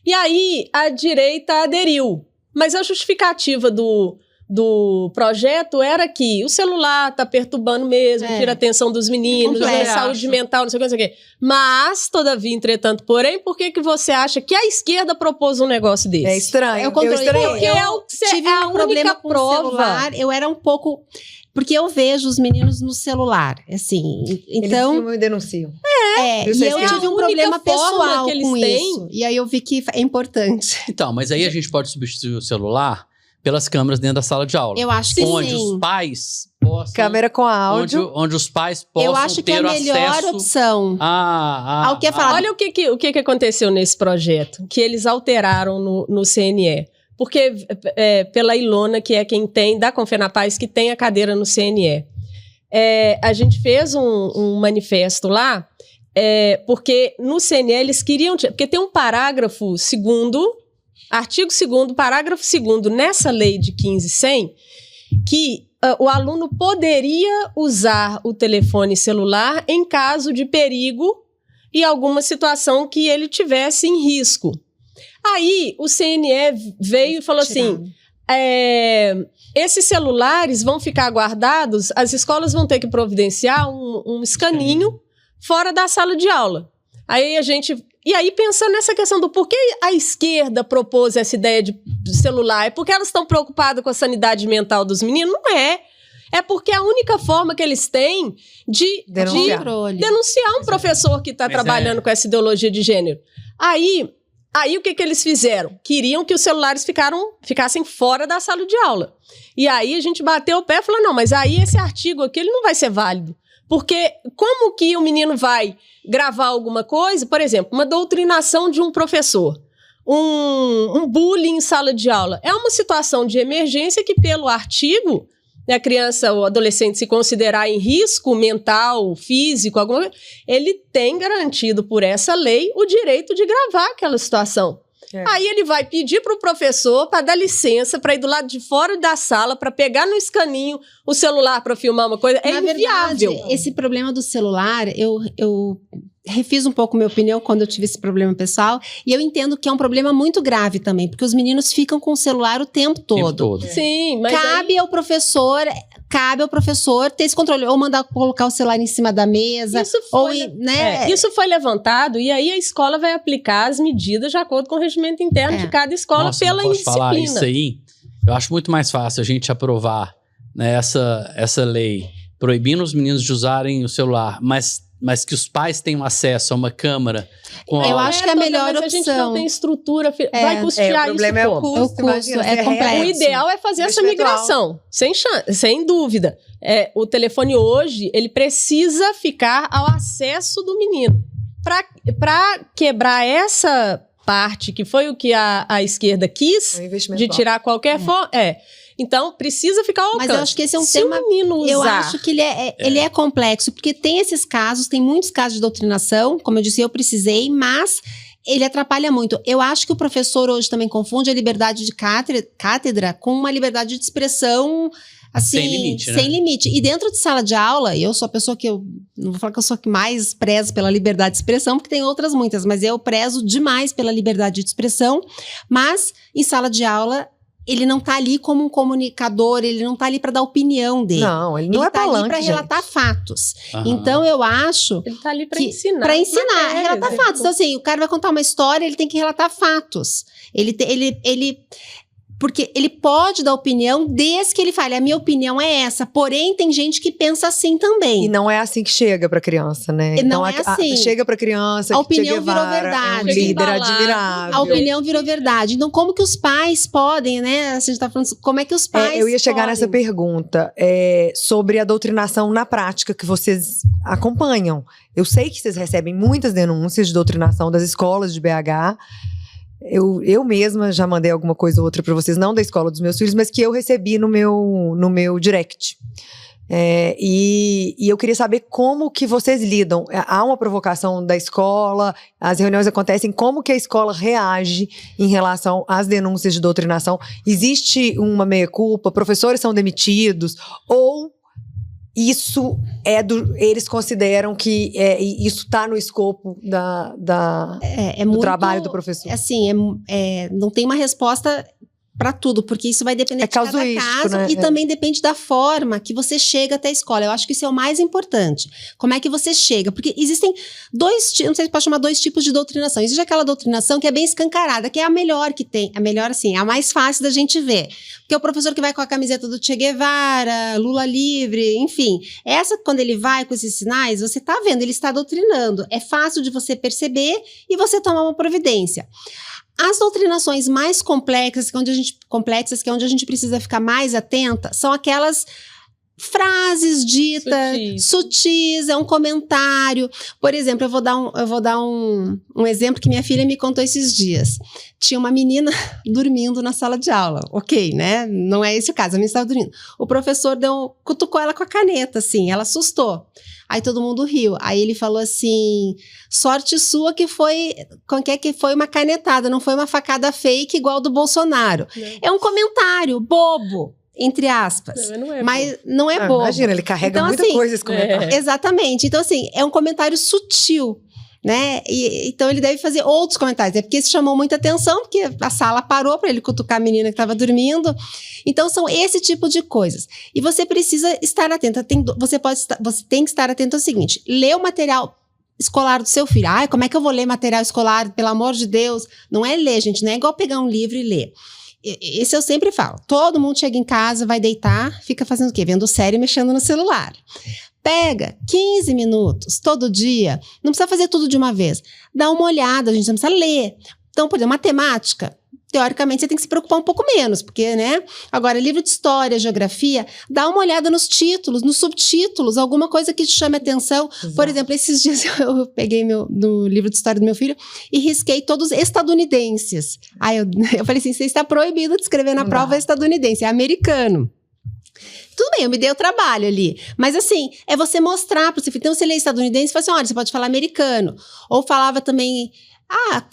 Speaker 2: E aí, a direita aderiu. Mas a justificativa do projeto era que o celular tá perturbando mesmo, tira a atenção dos meninos, saúde mental, não sei o que. Mas, todavia, entretanto, porém, por que você acha que a esquerda propôs um negócio desse?
Speaker 3: É estranho.
Speaker 1: Porque
Speaker 2: eu tive um problema com o celular.
Speaker 1: Eu era um pouco... Porque eu vejo os meninos no celular, assim, então...
Speaker 3: Eles filmam e denunciam.
Speaker 1: E eu tive um problema pessoal com isso. E aí eu vi que é importante.
Speaker 4: Então, mas aí a gente pode substituir o celular pelas câmeras dentro da sala de aula.
Speaker 1: Eu acho que
Speaker 4: onde
Speaker 1: sim.
Speaker 4: os pais possam...
Speaker 3: Câmera com áudio.
Speaker 4: Onde os pais possam ter
Speaker 1: eu acho que é a melhor opção.
Speaker 4: Ao
Speaker 1: que é falado.
Speaker 2: Olha o que aconteceu nesse projeto, que eles alteraram no CNE. Porque, pela Ilona, que é quem tem, da Confenapaz, que tem a cadeira no CNE. A gente fez um manifesto lá, porque no CNE eles queriam... Porque tem um parágrafo 2º, artigo 2º, parágrafo 2º, nessa lei de 15.100, que o aluno poderia usar o telefone celular em caso de perigo e alguma situação que ele tivesse em risco. Aí, o CNE veio e falou assim, esses celulares vão ficar guardados, as escolas vão ter que providenciar um escaninho fora da sala de aula. E aí, pensando nessa questão do porquê a esquerda propôs essa ideia de celular, é porque elas estão preocupadas com a sanidade mental dos meninos? Não é. É porque a única forma que eles têm de denunciar um professor que está trabalhando com essa ideologia de gênero. Aí o que eles fizeram? Queriam que os celulares ficassem fora da sala de aula. E aí a gente bateu o pé e falou, não, mas aí esse artigo aqui ele não vai ser válido. Porque como que o menino vai gravar alguma coisa? Por exemplo, uma doutrinação de um professor. Um bullying em sala de aula. É uma situação de emergência que pelo artigo... a criança ou adolescente se considerar em risco mental, físico, alguma coisa, ele tem garantido por essa lei o direito de gravar aquela situação. Aí ele vai pedir para o professor para dar licença para ir do lado de fora da sala, para pegar no escaninho o celular para filmar uma coisa. É inviável.
Speaker 1: Verdade, esse problema do celular, eu refiz um pouco minha opinião quando eu tive esse problema pessoal, e eu entendo que é um problema muito grave também, porque os meninos ficam com o celular o tempo todo.
Speaker 2: Sim, mas
Speaker 1: cabe ao professor ter esse controle, ou mandar colocar o celular em cima da mesa,
Speaker 2: isso foi levantado, e aí a escola vai aplicar as medidas de acordo com o regimento interno de cada escola pela indisciplina.
Speaker 4: Falar isso aí, eu acho muito mais fácil a gente aprovar, né, essa lei proibindo os meninos de usarem o celular, mas que os pais tenham acesso a uma câmera.
Speaker 1: Eu acho que é a melhor opção.
Speaker 2: A gente não tem estrutura, vai custear isso como?
Speaker 1: É o custo, é complexo.
Speaker 2: O ideal é fazer essa migração, sem dúvida. O telefone hoje, ele precisa ficar ao acesso do menino. Para quebrar parte, que foi o que a esquerda quis, de tirar qualquer forma. Então, precisa ficar ao alcance.
Speaker 1: Mas eu acho que esse é um tema... Eu acho que ele é complexo, porque tem esses casos, tem muitos casos de doutrinação, como eu disse, eu precisei, mas ele atrapalha muito. Eu acho que o professor hoje também confunde a liberdade de cátedra com uma liberdade de expressão... Assim, sem limite, né? Sem limite. E dentro de sala de aula, eu sou a pessoa que não vou falar que eu sou a que mais prezo pela liberdade de expressão, porque tem outras muitas, mas eu prezo demais pela liberdade de expressão. Mas, em sala de aula, ele não tá ali como um comunicador, ele não tá ali para dar opinião dele.
Speaker 3: Não, ele não é palanque,
Speaker 1: ali para relatar fatos. Então, eu acho...
Speaker 2: Ele tá ali para ensinar.
Speaker 1: Para ensinar, relatar fatos. Então, assim, o cara vai contar uma história, ele tem que relatar fatos. Porque ele pode dar opinião desde que ele fale, a minha opinião é essa, porém tem gente que pensa assim também.
Speaker 3: E não é assim que chega pra criança, né?
Speaker 1: Não é assim.
Speaker 3: Chega pra criança,
Speaker 1: a opinião virou verdade.
Speaker 3: É um líder admirável.
Speaker 1: A opinião virou verdade. Então, como que os pais podem, né? A gente tá falando, como é que os pais
Speaker 3: eu ia chegar nessa pergunta, sobre a doutrinação na prática que vocês acompanham. Eu sei que vocês recebem muitas denúncias de doutrinação das escolas de BH. Eu mesma já mandei alguma coisa ou outra para vocês, não da escola dos meus filhos, mas que eu recebi no meu direct. E eu queria saber como que vocês lidam. Há uma provocação da escola, as reuniões acontecem, como que a escola reage em relação às denúncias de doutrinação? Existe uma meia-culpa? Professores são demitidos? Ou isso eles consideram que isso está no escopo do trabalho do professor?
Speaker 1: Assim, não tem uma resposta para tudo, porque isso vai depender de cada caso, né? E também depende da forma que você chega até a escola. Eu acho que isso é o mais importante. Como é que você chega? Porque existem não sei se pode chamar dois tipos de doutrinação. Existe aquela doutrinação que é bem escancarada, que é a melhor que tem. A melhor, assim, é a mais fácil da gente ver. Porque é o professor que vai com a camiseta do Che Guevara, Lula livre, enfim. Essa, quando ele vai com esses sinais, você está vendo, ele está doutrinando. É fácil de você perceber e você tomar uma providência. As doutrinações mais complexas, que é onde a gente precisa ficar mais atenta, são aquelas frases ditas, sutis, é um comentário. Por exemplo, eu vou dar um exemplo que minha filha me contou esses dias. Tinha uma menina dormindo na sala de aula, ok, né? Não é esse o caso, a menina estava dormindo. O professor cutucou ela com a caneta, assim, ela assustou. Aí todo mundo riu. Aí ele falou assim, sorte sua que foi uma canetada, não foi uma facada fake igual do Bolsonaro. É um comentário bobo, entre aspas. Mas não é bobo.
Speaker 3: Imagina, ele carrega muita coisa esse comentário.
Speaker 1: Exatamente. Então, assim, é um comentário sutil, né? Então ele deve fazer outros comentários. É porque isso chamou muita atenção, porque a sala parou para ele cutucar a menina que estava dormindo. Então são esse tipo de coisas. E você precisa estar atento. Você tem que estar atento ao seguinte: ler o material escolar do seu filho. Como é que eu vou ler material escolar? Pelo amor de Deus. Não é ler, gente. Não é igual pegar um livro e ler. Esse eu sempre falo. Todo mundo chega em casa, vai deitar, fica fazendo o quê? Vendo série e mexendo no celular. Pega 15 minutos todo dia, não precisa fazer tudo de uma vez. Dá uma olhada, a gente não precisa ler. Então, por exemplo, matemática, teoricamente você tem que se preocupar um pouco menos, porque, né? Agora, livro de história, geografia, dá uma olhada nos títulos, nos subtítulos, alguma coisa que te chame a atenção. Exato. Por exemplo, esses dias eu peguei no livro de história do meu filho e risquei todos estadunidenses. Aí eu falei assim, você está proibido de escrever na prova estadunidense, é americano. Tudo bem, eu me dei o trabalho ali. Mas assim, é você mostrar para o seu filho. Então, você lê estadunidense e fala assim, olha, você pode falar americano. Ou falava também,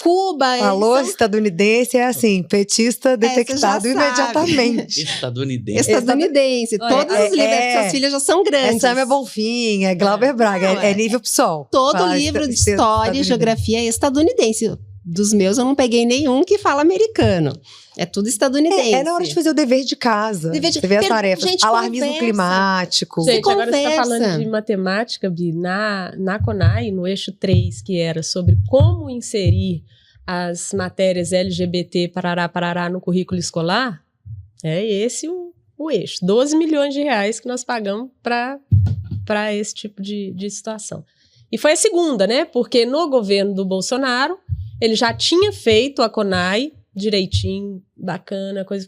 Speaker 1: Cuba.
Speaker 3: Falou estadunidense, é assim, petista detectado imediatamente.
Speaker 4: Estadunidense.
Speaker 1: Todos os livros que suas filhas já são grandes.
Speaker 3: É Samuel Bonfim, é Glauber Braga, é nível PSOL.
Speaker 1: Todo livro de história e geografia é estadunidense. Dos meus, eu não peguei nenhum que fala americano. É tudo estadunidense.
Speaker 3: É na hora de fazer o dever de casa. Você vê as tarefas.
Speaker 1: Gente,
Speaker 3: alarmismo climático.
Speaker 2: Gente, agora você está falando de matemática, Bi, na CONAI, no eixo 3, que era sobre como inserir as matérias LGBT parará no currículo escolar, é esse o eixo. 12 milhões de reais que nós pagamos para esse tipo de situação. E foi a segunda, né? Porque no governo do Bolsonaro, ele já tinha feito a CONAI direitinho, bacana, coisa.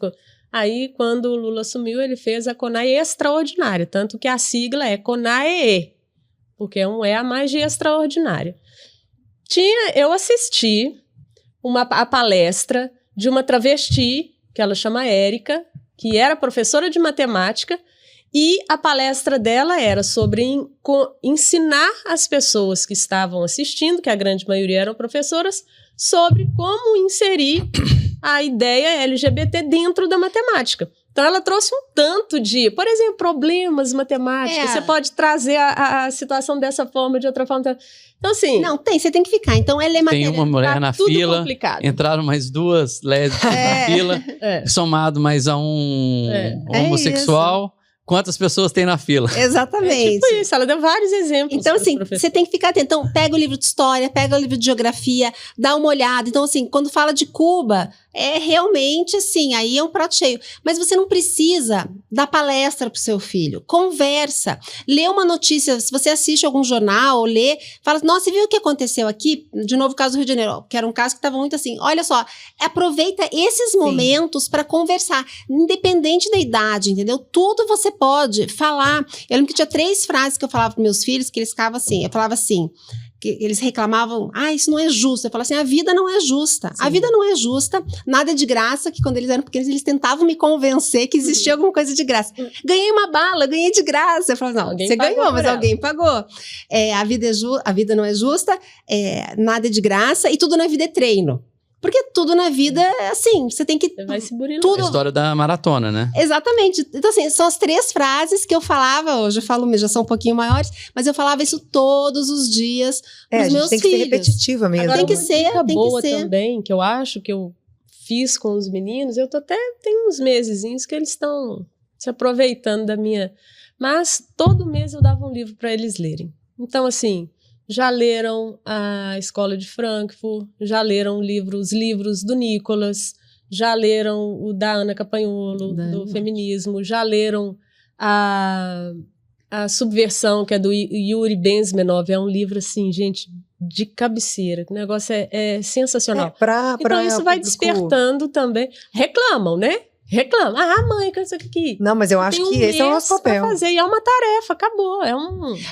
Speaker 2: Aí, quando o Lula assumiu, ele fez a CONAI extraordinária, tanto que a sigla é CONAE, porque é um a mais de extraordinária. Eu assisti a palestra de uma travesti, que ela chama Érica, que era professora de matemática, e a palestra dela era sobre ensinar as pessoas que estavam assistindo, que a grande maioria eram professoras, sobre como inserir a ideia LGBT dentro da matemática. Então, ela trouxe um tanto de, por exemplo, problemas matemáticos. Você pode trazer a situação dessa forma, de outra forma. Então, assim...
Speaker 1: Não, você tem que ficar. Então, ela é
Speaker 4: Tem uma mulher na fila,
Speaker 2: complicado.
Speaker 4: Entraram mais 2 lésbicas na fila, somado mais a um homossexual. Quantas pessoas tem na fila?
Speaker 1: Exatamente.
Speaker 2: Tipo isso, ela deu vários exemplos.
Speaker 1: Então, assim, você tem que ficar atento. Então, pega o livro de história, pega o livro de geografia, dá uma olhada. Então, assim, quando fala de Cuba, é realmente, assim, aí é um prato cheio. Mas você não precisa dar palestra pro seu filho. Conversa. Lê uma notícia. Se você assiste algum jornal ou lê, fala, nossa, você viu o que aconteceu aqui? De novo, o caso do Rio de Janeiro, que era um caso que estava muito assim. Olha só, aproveita esses momentos para conversar, independente da idade, entendeu? Tudo você pode falar. Eu lembro que tinha 3 frases que eu falava para meus filhos, que eles ficavam assim, eu falava assim, que eles reclamavam, isso não é justo. Eu falava assim, a vida não é justa. Sim. A vida não é justa, nada é de graça, que quando eles eram pequenos, eles tentavam me convencer que existia alguma coisa de graça. Ganhei uma bala, ganhei de graça. Eu falava, não, alguém você ganhou, mas alguém pagou. A vida não é justa, nada é de graça, e tudo na vida é treino. Porque tudo na vida é assim, você tem que...
Speaker 2: Você vai se burilar.
Speaker 4: É a história da maratona, né?
Speaker 1: Exatamente. Então, assim, são as 3 frases que eu falava, hoje eu falo, já são um pouquinho maiores, mas eu falava isso todos os dias pros meus filhos.
Speaker 3: Tem que ser repetitiva mesmo.
Speaker 1: Agora, tem que ser, tem
Speaker 2: boa
Speaker 1: que ser.
Speaker 2: Também, que eu acho que eu fiz com os meninos, tem uns mesezinhos que eles estão se aproveitando da minha... Mas todo mês eu dava um livro para eles lerem. Então, assim... Já leram a Escola de Frankfurt, já leram os livros do Nicolas, já leram o da Ana Campagnolo, do feminismo, já leram a Subversão, que é do Yuri Benzmenov. É um livro, assim, gente, de cabeceira. O negócio é sensacional. Então isso vai despertando também. Reclamam, né? Reclama. Mãe, que isso aqui.
Speaker 3: Não, mas eu acho que esse é o nosso papel.
Speaker 2: Fazer, e é uma tarefa, acabou.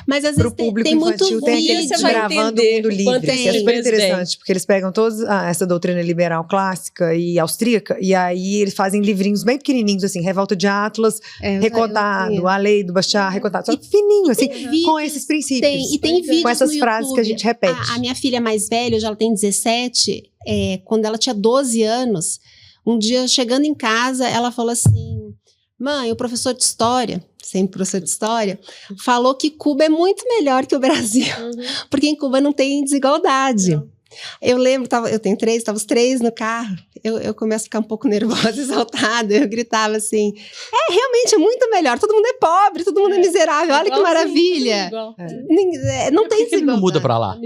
Speaker 1: Mas às vezes tem muito vídeo.
Speaker 3: Tem aqueles gravando o mundo livre, que é super interessante, porque eles pegam toda essa doutrina liberal clássica e austríaca, e aí eles fazem livrinhos bem pequenininhos, assim, Revolta de Atlas, Recontado, A Lei do Bashar, Recontado, só fininho, assim, com esses princípios.
Speaker 1: E tem vídeos
Speaker 3: com essas frases que a gente repete.
Speaker 1: A minha filha mais velha, hoje ela tem 17, quando ela tinha 12 anos, um dia, chegando em casa, ela falou assim, mãe, o professor de história, sempre professor de história, falou que Cuba é muito melhor que o Brasil, porque em Cuba não tem desigualdade. Não. Eu lembro, eu tenho 3, estavam os 3 no carro, eu começo a ficar um pouco nervosa, exaltada, eu gritava assim, realmente é muito melhor, todo mundo é pobre, todo mundo é miserável, olha que maravilha. Não tem desigualdade.
Speaker 4: Não muda pra lá.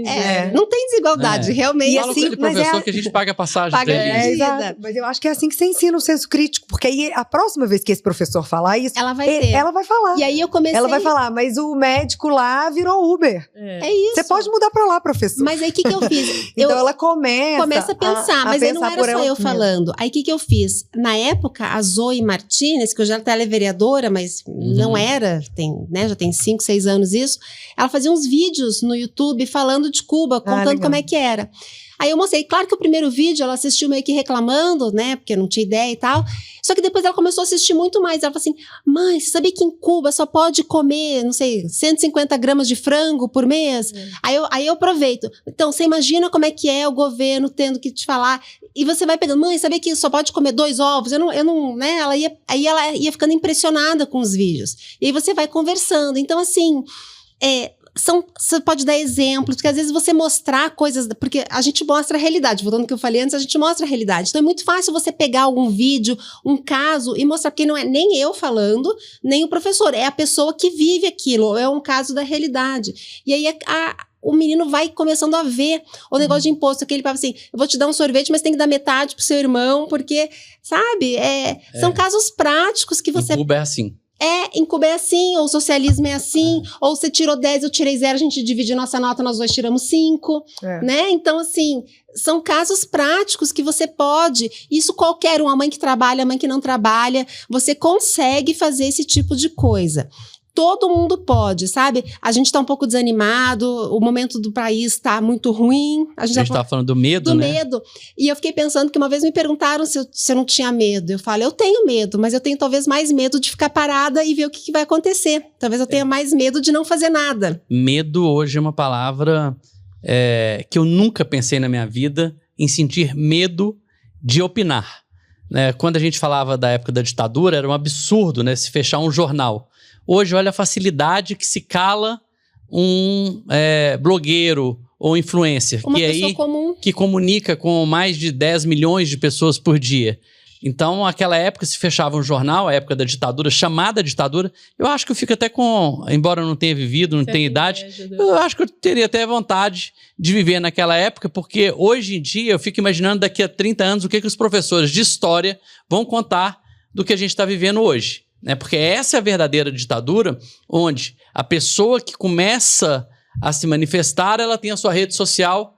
Speaker 1: Não tem desigualdade, realmente.
Speaker 4: E assim, o professor que a gente paga a passagem dele.
Speaker 3: Exato. Mas eu acho que é assim que você ensina o senso crítico, porque aí a próxima vez que esse professor falar isso, ela vai falar.
Speaker 1: E aí eu comecei...
Speaker 3: Ela vai falar, mas o médico lá virou Uber.
Speaker 1: É isso.
Speaker 3: Você pode mudar pra lá, professor.
Speaker 1: Mas aí o que eu fiz?
Speaker 3: Então ela começa
Speaker 1: a pensar, mas aí não era só eu falando. Aí o que eu fiz? Na época, a Zoe Martinez, que hoje ela é televereadora, mas não era, já tem 5, 6 anos isso, ela fazia uns vídeos no YouTube falando de Cuba, contando como é que era. Aí eu mostrei, claro que o primeiro vídeo ela assistiu meio que reclamando, né, porque não tinha ideia e tal, só que depois ela começou a assistir muito mais, ela falou assim, mãe, você sabia que em Cuba só pode comer, não sei, 150 gramas de frango por mês? Aí eu aproveito, então você imagina como é que é o governo tendo que te falar, e você vai pegando, mãe, sabia que só pode comer 2 ovos? Eu não, né, ela ia ficando impressionada com os vídeos, e aí você vai conversando, então assim, você pode dar exemplos, porque às vezes você mostrar coisas, porque a gente mostra a realidade, voltando ao que eu falei antes, a gente mostra a realidade, então é muito fácil você pegar algum vídeo, um caso e mostrar, porque não é nem eu falando, nem o professor, é a pessoa que vive aquilo, é um caso da realidade, e aí o menino vai começando a ver o negócio de imposto, que ele fala assim, eu vou te dar um sorvete, mas tem que dar metade pro seu irmão, porque, sabe, são casos práticos que você...
Speaker 4: Em Cuba é assim.
Speaker 1: Em Cuba é assim, ou o socialismo é assim, ou você tirou 10, eu tirei 0, a gente divide nossa nota, nós 2 tiramos 5, né? Então, assim, são casos práticos que você pode, isso qualquer um, a mãe que trabalha, a mãe que não trabalha, você consegue fazer esse tipo de coisa. todo mundo pode, sabe? A gente tá um pouco desanimado, o momento do país tá muito ruim.
Speaker 4: A gente tava falando do medo,
Speaker 1: do
Speaker 4: né?
Speaker 1: medo. E eu fiquei pensando que uma vez me perguntaram se eu não tinha medo. Eu falei, eu tenho medo, mas eu tenho talvez mais medo de ficar parada e ver o que vai acontecer. Talvez eu tenha mais medo de não fazer nada.
Speaker 4: Medo hoje é uma palavra que eu nunca pensei na minha vida em sentir medo de opinar. Né? Quando a gente falava da época da ditadura, era um absurdo, né, se fechar um jornal. Hoje, olha a facilidade que se cala um blogueiro ou influencer.
Speaker 1: Uma pessoa comum.
Speaker 4: Que comunica com mais de 10 milhões de pessoas por dia. Então, naquela época, se fechava um jornal, a época da ditadura, chamada ditadura, eu acho que eu fico até embora eu não tenha vivido, não tenha idade, eu acho que eu teria até vontade de viver naquela época, porque hoje em dia eu fico imaginando daqui a 30 anos o que os professores de história vão contar do que a gente está vivendo hoje. Né? Porque essa é a verdadeira ditadura, onde a pessoa que começa a se manifestar, ela tem a sua rede social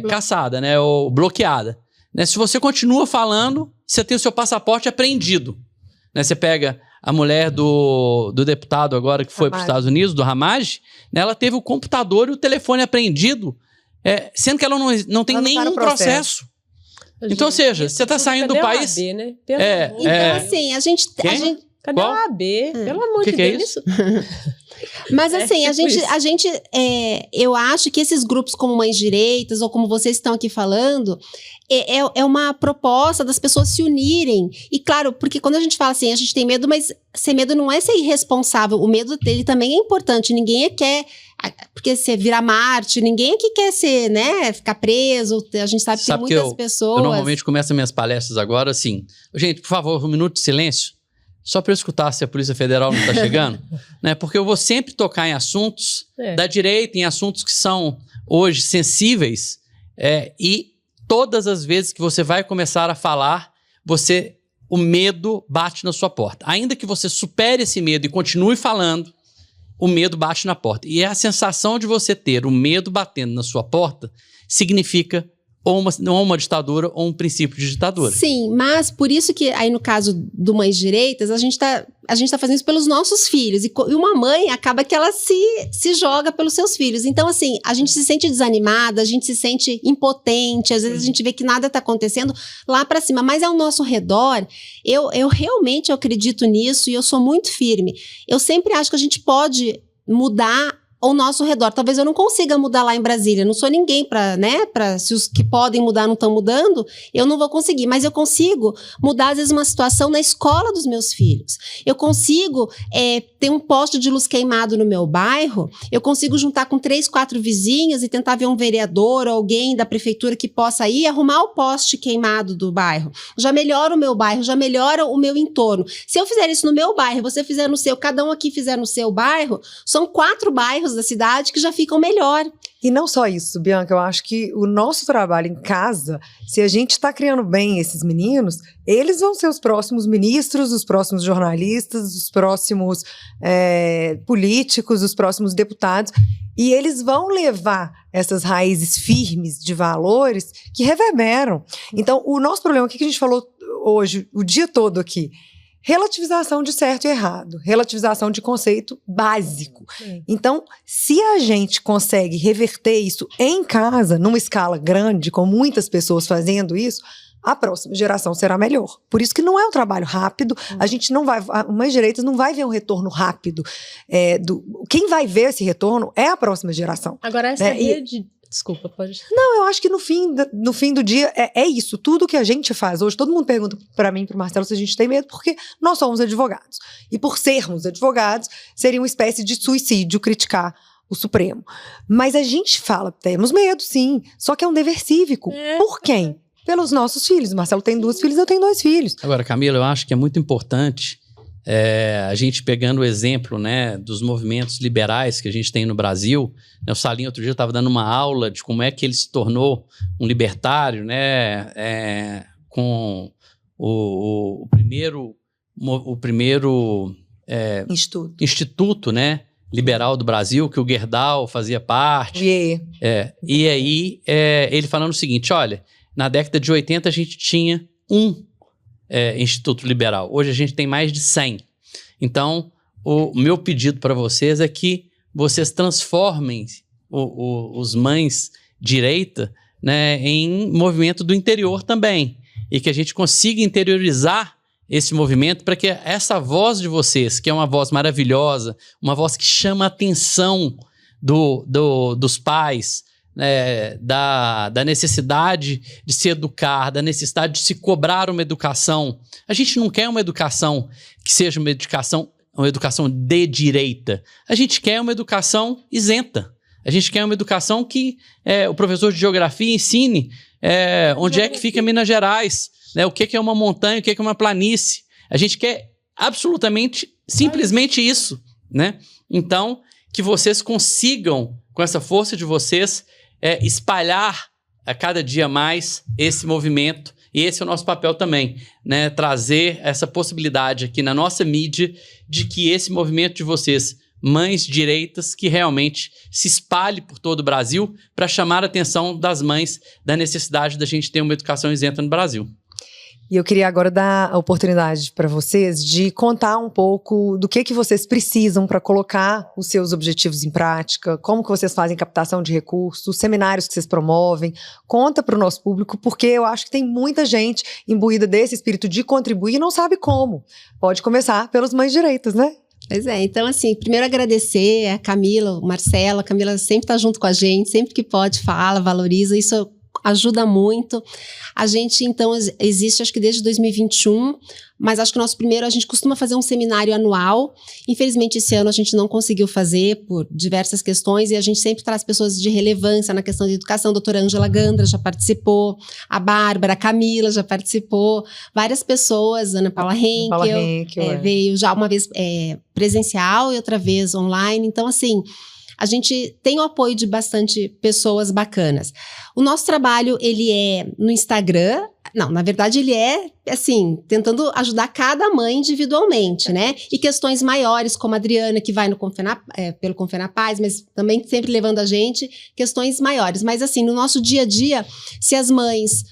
Speaker 4: caçada, né? Ou bloqueada. Né? Se você continua falando, você tem o seu passaporte apreendido. Né? Você pega a mulher do deputado agora que foi para os Estados Unidos, do Ramage, né? Ela teve o computador e o telefone apreendido, sendo que ela não tem nenhum processo. Então, ou seja, você está saindo do país...
Speaker 2: AB, né?
Speaker 1: Então, assim, a gente...
Speaker 2: Cadê a AB? Pelo amor de Deus.
Speaker 4: É isso?
Speaker 1: Mas assim, eu acho que esses grupos como Mães Direitas, ou como vocês estão aqui falando, é uma proposta das pessoas se unirem. E claro, porque quando a gente fala assim, a gente tem medo, mas ser medo não é ser irresponsável. O medo dele também é importante. Ninguém quer... Porque você virar Marte, ninguém aqui quer ser, né? Ficar preso. A gente sabe que tem muitas pessoas...
Speaker 4: Eu normalmente começo minhas palestras agora assim... Gente, por favor, um minuto de silêncio. Só para eu escutar se a Polícia Federal não está chegando. Né? Porque eu vou sempre tocar em assuntos da direita, em assuntos que são hoje sensíveis. E todas as vezes que você vai começar a falar, o medo bate na sua porta. Ainda que você supere esse medo e continue falando, o medo bate na porta. E a sensação de você ter o medo batendo na sua porta significa ou uma ditadura ou um princípio de ditadura.
Speaker 1: Sim, mas por isso que aí no caso do Mães Direitas, a gente tá fazendo isso pelos nossos filhos. E uma mãe acaba que ela se joga pelos seus filhos. Então, assim, a gente se sente desanimada, a gente se sente impotente, às vezes a gente vê que nada tá acontecendo lá para cima, mas ao nosso redor, eu realmente acredito nisso e eu sou muito firme. Eu sempre acho que a gente pode mudar ao nosso redor. Talvez eu não consiga mudar lá em Brasília. Não sou ninguém se os que podem mudar não estão mudando, eu não vou conseguir. Mas eu consigo mudar, às vezes, uma situação na escola dos meus filhos. Eu consigo ter um poste de luz queimado no meu bairro. Eu consigo juntar com 3, 4 vizinhas e tentar ver um vereador ou alguém da prefeitura que possa ir arrumar o poste queimado do bairro. Já melhora o meu bairro, já melhora o meu entorno. Se eu fizer isso no meu bairro, você fizer no seu, cada um aqui fizer no seu bairro, são 4 bairros da cidade que já ficam melhor.
Speaker 3: E não só isso, Bianca, eu acho que o nosso trabalho em casa, se a gente está criando bem esses meninos, eles vão ser os próximos ministros, os próximos jornalistas, os próximos políticos, os próximos deputados, e eles vão levar essas raízes firmes de valores que reverberam. Então, o nosso problema, o que a gente falou hoje, o dia todo aqui, relativização de certo e errado, relativização de conceito básico. Então, se a gente consegue reverter isso em casa, numa escala grande, com muitas pessoas fazendo isso, a próxima geração será melhor. Por isso que não é um trabalho rápido, a gente não vai, a Mães Direitas não vai ver um retorno rápido. Quem vai ver esse retorno é a próxima geração.
Speaker 2: Agora, essa rede... Desculpa, pode...
Speaker 3: Não, eu acho que no fim do dia é isso. Tudo que a gente faz hoje, todo mundo pergunta para mim, para o Marcelo, se a gente tem medo, porque nós somos advogados. E por sermos advogados, seria uma espécie de suicídio criticar o Supremo. Mas a gente fala, temos medo, sim, só que é um dever cívico. Por quem? Pelos nossos filhos. O Marcelo tem 2 filhos, eu tenho 2 filhos.
Speaker 4: Agora, Camila, eu acho que é muito importante a gente pegando o exemplo, né, dos movimentos liberais que a gente tem no Brasil. O Salim outro dia estava dando uma aula de como é que ele se tornou um libertário, né, com o primeiro instituto, né, liberal do Brasil, que o Gerdau fazia parte. E aí ele falando o seguinte, olha, na década de 80 a gente tinha um Instituto Liberal. Hoje a gente tem mais de 100. Então, o meu pedido para vocês é que vocês transformem os mães direita, né, em movimento do interior também. E que a gente consiga interiorizar esse movimento para que essa voz de vocês, que é uma voz maravilhosa, uma voz que chama a atenção dos pais, da necessidade de se educar, da necessidade de se cobrar uma educação. A gente não quer uma educação que seja uma educação de direita. A gente quer uma educação isenta. A gente quer uma educação que o professor de geografia ensine onde é que fica Minas Gerais, né? O que é uma montanha, o que é uma planície. A gente quer absolutamente, simplesmente isso, né? Então, que vocês consigam, com essa força de vocês, espalhar a cada dia mais esse movimento. E esse é o nosso papel também, né? Trazer essa possibilidade aqui na nossa mídia de que esse movimento de vocês, mães direitas, que realmente se espalhe por todo o Brasil para chamar a atenção das mães da necessidade da gente ter uma educação isenta no Brasil.
Speaker 3: E eu queria agora dar a oportunidade para vocês de contar um pouco do que vocês precisam para colocar os seus objetivos em prática, como que vocês fazem captação de recursos, os seminários que vocês promovem. Conta para o nosso público, porque eu acho que tem muita gente imbuída desse espírito de contribuir e não sabe como. Pode começar pelos mães direitas, né?
Speaker 1: Pois é, então assim, primeiro agradecer a Camila, o Marcelo. A Camila sempre está junto com a gente, sempre que pode fala, valoriza, isso ajuda muito. A gente, então, existe acho que desde 2021, mas acho que o nosso primeiro, a gente costuma fazer um seminário anual. Infelizmente, esse ano a gente não conseguiu fazer por diversas questões e a gente sempre traz pessoas de relevância na questão de educação. A doutora Ângela Gandra já participou, a Bárbara, a Camila já participou, várias pessoas, Ana Paula Henkel, veio já uma vez presencial e outra vez online. Então, assim, a gente tem o apoio de bastante pessoas bacanas. O nosso trabalho, ele é no Instagram. Não, na verdade, ele é, assim, tentando ajudar cada mãe individualmente, né? E questões maiores, como a Adriana, que vai no pelo Confena Paz, mas também sempre levando a gente, questões maiores. Mas, assim, no nosso dia a dia, se as mães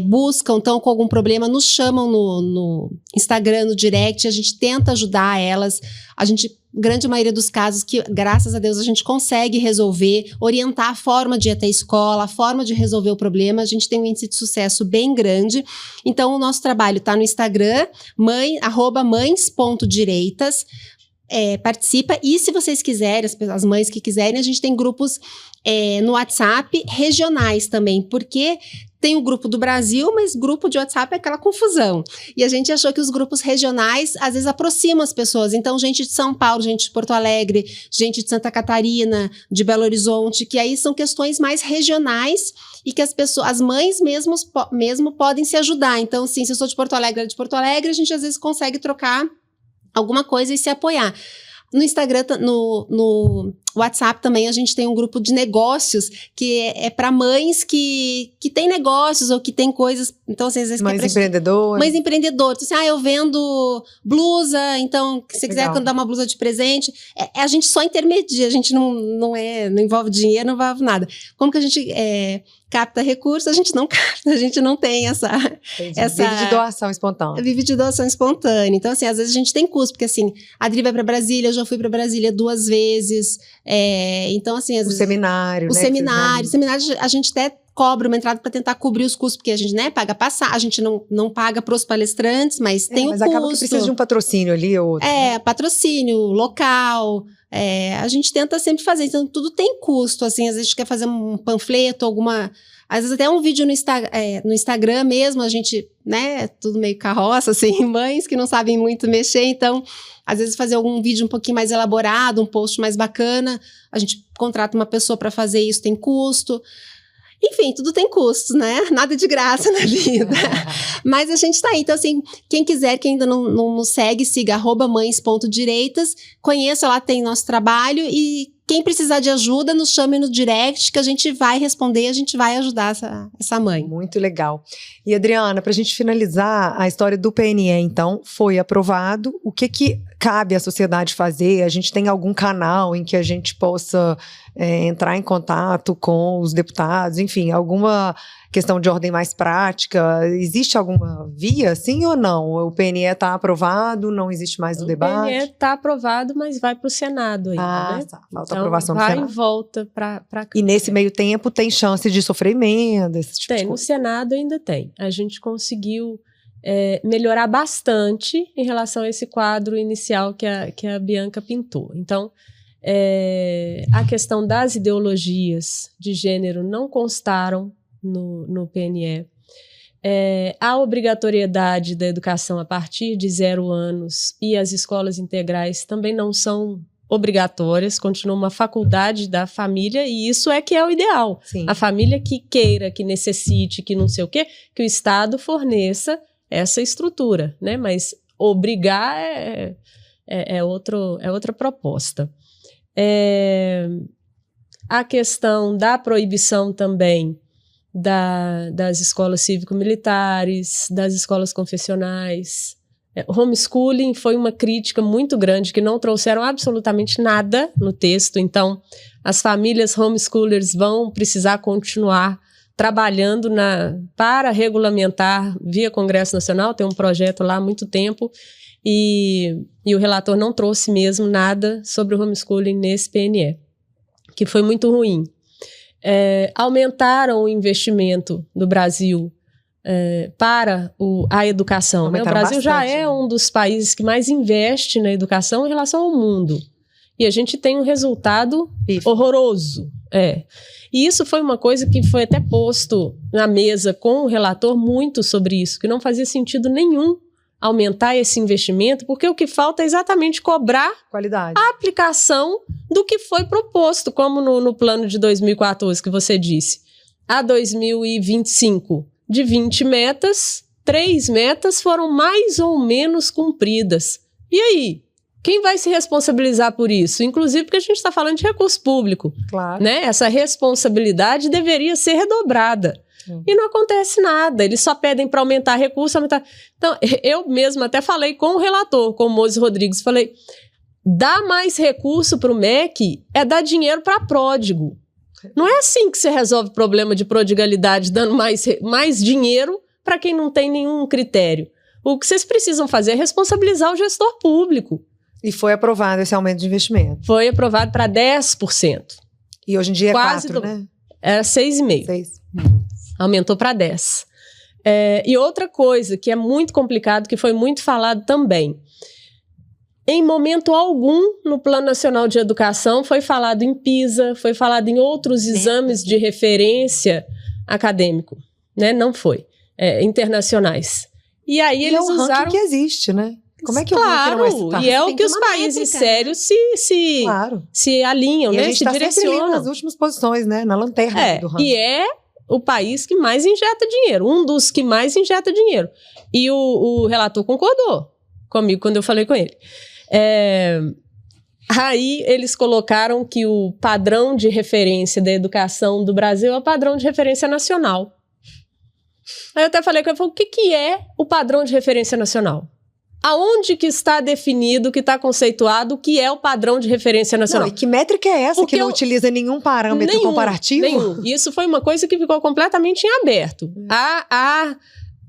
Speaker 1: buscam, estão com algum problema, nos chamam no Instagram, no direct, a gente tenta ajudar elas. A gente, grande maioria dos casos, que graças a Deus a gente consegue resolver, orientar a forma de ir até a escola, a forma de resolver o problema. A gente tem um índice de sucesso bem grande. Então, o nosso trabalho está no Instagram, @mães.direitas. Participa, e se vocês quiserem, as mães que quiserem, a gente tem grupos no WhatsApp regionais também, porque tem o grupo do Brasil, mas grupo de WhatsApp é aquela confusão. E a gente achou que os grupos regionais, às vezes, aproximam as pessoas. Então, gente de São Paulo, gente de Porto Alegre, gente de Santa Catarina, de Belo Horizonte, que aí são questões mais regionais e que as mães mesmo podem se ajudar. Então, assim, se eu sou de Porto Alegre, a gente às vezes consegue trocar alguma coisa e se apoiar. No Instagram, no WhatsApp também, a gente tem um grupo de negócios que é para mães que têm negócios ou que têm coisas. Então, às vezes,
Speaker 3: mães empreendedoras.
Speaker 1: Mães empreendedoras. Assim, eu vendo blusa, então, se você quiser dar uma blusa de presente. A gente só intermedia, a gente não envolve dinheiro, não envolve nada. Como que a gente capta recursos? A gente não capta, a gente não tem essa...
Speaker 3: Vive de doação espontânea.
Speaker 1: Vive de doação espontânea. Então, assim, às vezes a gente tem custo, porque assim, a Adri vai para Brasília, eu já fui para Brasília 2 vezes. Então, assim, às vezes...
Speaker 3: Seminário,
Speaker 1: né? Seminário, a gente até cobra uma entrada para tentar cobrir os custos, porque a gente, paga passagem, a gente não paga para os palestrantes, mas tem o custo.
Speaker 3: Mas acaba que precisa de um patrocínio ali ou outro.
Speaker 1: Patrocínio, local, a gente tenta sempre fazer, então tudo tem custo, assim, às vezes a gente quer fazer um panfleto, às vezes até um vídeo no Instagram mesmo, a gente, tudo meio carroça, assim, mães que não sabem muito mexer, então, às vezes fazer algum vídeo um pouquinho mais elaborado, um post mais bacana, a gente contrata uma pessoa para fazer isso, tem custo. Enfim, tudo tem custos, né? Nada de graça na vida. Mas a gente tá aí. Então, assim, quem quiser, quem ainda não nos segue, siga @mães.direitas, conheça lá, tem nosso trabalho e quem precisar de ajuda, nos chame no direct, que a gente vai responder, a gente vai ajudar essa mãe.
Speaker 3: Muito legal. E Adriana, para a gente finalizar, a história do PNE, então, foi aprovado. O que cabe à sociedade fazer? A gente tem algum canal em que a gente possa entrar em contato com os deputados? Enfim, alguma questão de ordem mais prática? Existe alguma via, sim ou não? O PNE está aprovado, não existe mais o debate?
Speaker 2: O PNE está aprovado, mas vai para o Senado ainda, né?
Speaker 3: Tá. Falta
Speaker 2: Então,
Speaker 3: aprovação no Senado.
Speaker 2: vai e volta para cá.
Speaker 3: E nesse meio tempo tem chance de sofrer emenda, esse tipo de
Speaker 2: No
Speaker 3: coisa?
Speaker 2: Senado ainda tem. A gente conseguiu melhorar bastante em relação a esse quadro inicial que a Bianca pintou. Então, a questão das ideologias de gênero não constaram no PNE. A obrigatoriedade da educação a partir de 0 anos e as escolas integrais também não são obrigatórias, continua uma faculdade da família, e isso que é o ideal.
Speaker 3: Sim.
Speaker 2: A família que queira, que necessite, que não sei o quê, que o Estado forneça essa estrutura, né? Mas obrigar é outra proposta. A questão da proibição também das escolas cívico-militares, das escolas confessionais. Homeschooling foi uma crítica muito grande, que não trouxeram absolutamente nada no texto. Então, as famílias homeschoolers vão precisar continuar trabalhando para regulamentar via Congresso Nacional. Tem um projeto lá há muito tempo, e o relator não trouxe mesmo nada sobre o homeschooling nesse PNE, que foi muito ruim. Aumentaram o investimento do Brasil para a educação, né? O Brasil já é um dos países que mais investe na educação em relação ao mundo. E a gente tem um resultado horroroso. E isso foi uma coisa que foi até posto na mesa com o relator muito sobre isso, que não fazia sentido nenhum aumentar esse investimento, porque o que falta é exatamente cobrar
Speaker 3: qualidade,
Speaker 2: a aplicação do que foi proposto, como no plano de 2014 que você disse. A 2025, de 20 metas, 3 metas foram mais ou menos cumpridas. E aí? Quem vai se responsabilizar por isso? Inclusive porque a gente está falando de recurso público.
Speaker 3: Claro.
Speaker 2: Né? Essa responsabilidade deveria ser redobrada. E não acontece nada, eles só pedem para aumentar recurso, Então, eu mesma até falei com o relator, com o Moses Rodrigues, falei, dar mais recurso para o MEC é dar dinheiro para pródigo. Não é assim que você resolve o problema de prodigalidade, dando mais dinheiro para quem não tem nenhum critério. O que vocês precisam fazer é responsabilizar o gestor público.
Speaker 3: E foi aprovado esse aumento de investimento?
Speaker 2: Foi aprovado para 10%.
Speaker 3: E hoje em dia é 4, né?
Speaker 2: Era 6,5%.
Speaker 3: 6.
Speaker 2: Aumentou para 10%. E outra coisa que é muito complicado, que foi muito falado também. Em momento algum, no Plano Nacional de Educação, foi falado em PISA, foi falado em outros exames de referência acadêmico. Né? Não foi. Internacionais. E aí eles usaram...
Speaker 3: É um ranking que existe, né? Como é que
Speaker 2: claro,
Speaker 3: o ranking
Speaker 2: e é o que os países sérios se alinham, né?
Speaker 3: A gente
Speaker 2: se direcionam.
Speaker 3: nas últimas posições, né? Na lanterna do ranking.
Speaker 2: E é o país que mais injeta dinheiro, um dos que mais injeta dinheiro. E o relator concordou comigo quando eu falei com ele. Aí eles colocaram que o padrão de referência da educação do Brasil é o padrão de referência nacional. Aí eu até falei com ele, o que é o padrão de referência nacional? Aonde que está definido, que está conceituado o que é o padrão de referência nacional?
Speaker 3: Não, e que métrica é essa que não utiliza nenhum parâmetro comparativo?
Speaker 2: Nenhum. Isso foi uma coisa que ficou completamente em aberto.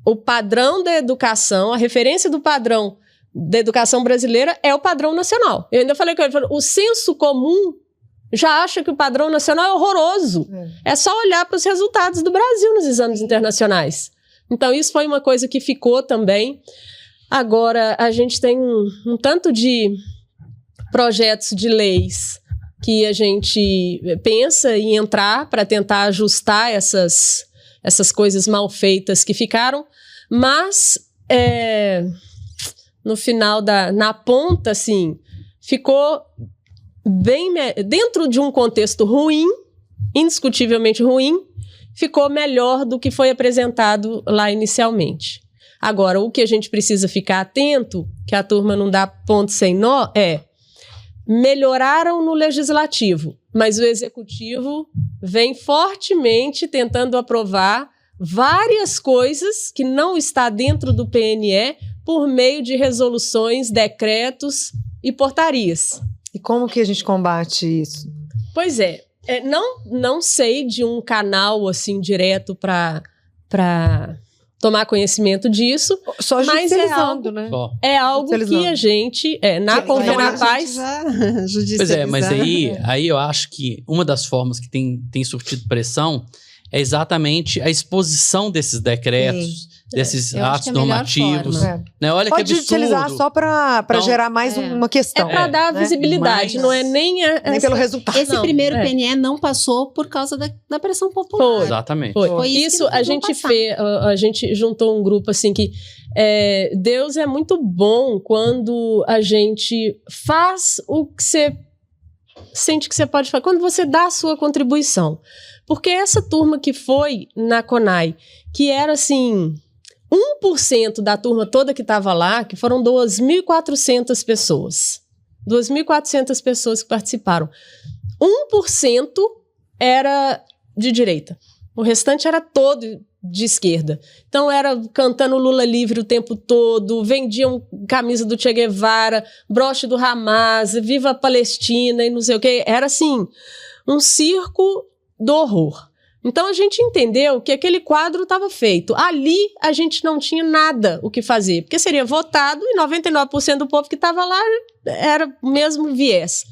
Speaker 2: O padrão da educação, a referência do padrão da educação brasileira é o padrão nacional. Eu ainda falei com ele, o senso comum já acha que o padrão nacional é horroroso. É só olhar para os resultados do Brasil nos exames internacionais. Então, isso foi uma coisa que ficou também. Agora, a gente tem um tanto de projetos de leis que a gente pensa em entrar para tentar ajustar essas coisas mal feitas que ficaram, mas no final, na ponta, assim, ficou bem dentro de um contexto ruim, indiscutivelmente ruim, ficou melhor do que foi apresentado lá inicialmente. Agora, o que a gente precisa ficar atento, que a turma não dá ponto sem nó, melhoraram no legislativo, mas o executivo vem fortemente tentando aprovar várias coisas que não está dentro do PNE por meio de resoluções, decretos e portarias.
Speaker 3: E como que a gente combate isso?
Speaker 2: Pois é, não sei de um canal assim direto para tomar conhecimento disso,
Speaker 3: Só
Speaker 2: mas
Speaker 3: judicializando, né?
Speaker 2: é algo que a gente, na Convenapaz...
Speaker 4: Pois é, mas aí eu acho que uma das formas que tem surtido pressão é exatamente a exposição desses decretos, desses atos normativos. Né? Olha
Speaker 3: Pode
Speaker 4: que absurdo.
Speaker 3: utilizar só para gerar mais uma questão.
Speaker 2: É para dar visibilidade,
Speaker 4: mas...
Speaker 2: não é nem
Speaker 3: pelo resultado.
Speaker 1: Esse primeiro PNE não passou por causa da pressão popular.
Speaker 2: Foi.
Speaker 4: Exatamente.
Speaker 2: Foi isso a gente fez, a gente juntou um grupo assim que Deus é muito bom quando a gente faz o que você sente que você pode fazer, quando você dá a sua contribuição. Porque essa turma que foi na CONAI, que era assim, 1% da turma toda que estava lá, que foram 2.400 pessoas. 2.400 pessoas que participaram. 1% era de direita. O restante era todo de esquerda. Então era cantando Lula livre o tempo todo, vendiam camisa do Che Guevara, broche do Hamas, viva a Palestina e não sei o quê. Era assim, um circo do horror. Então a gente entendeu que aquele quadro estava feito. Ali a gente não tinha nada o que fazer, porque seria votado e 99% do povo que estava lá era o mesmo viés.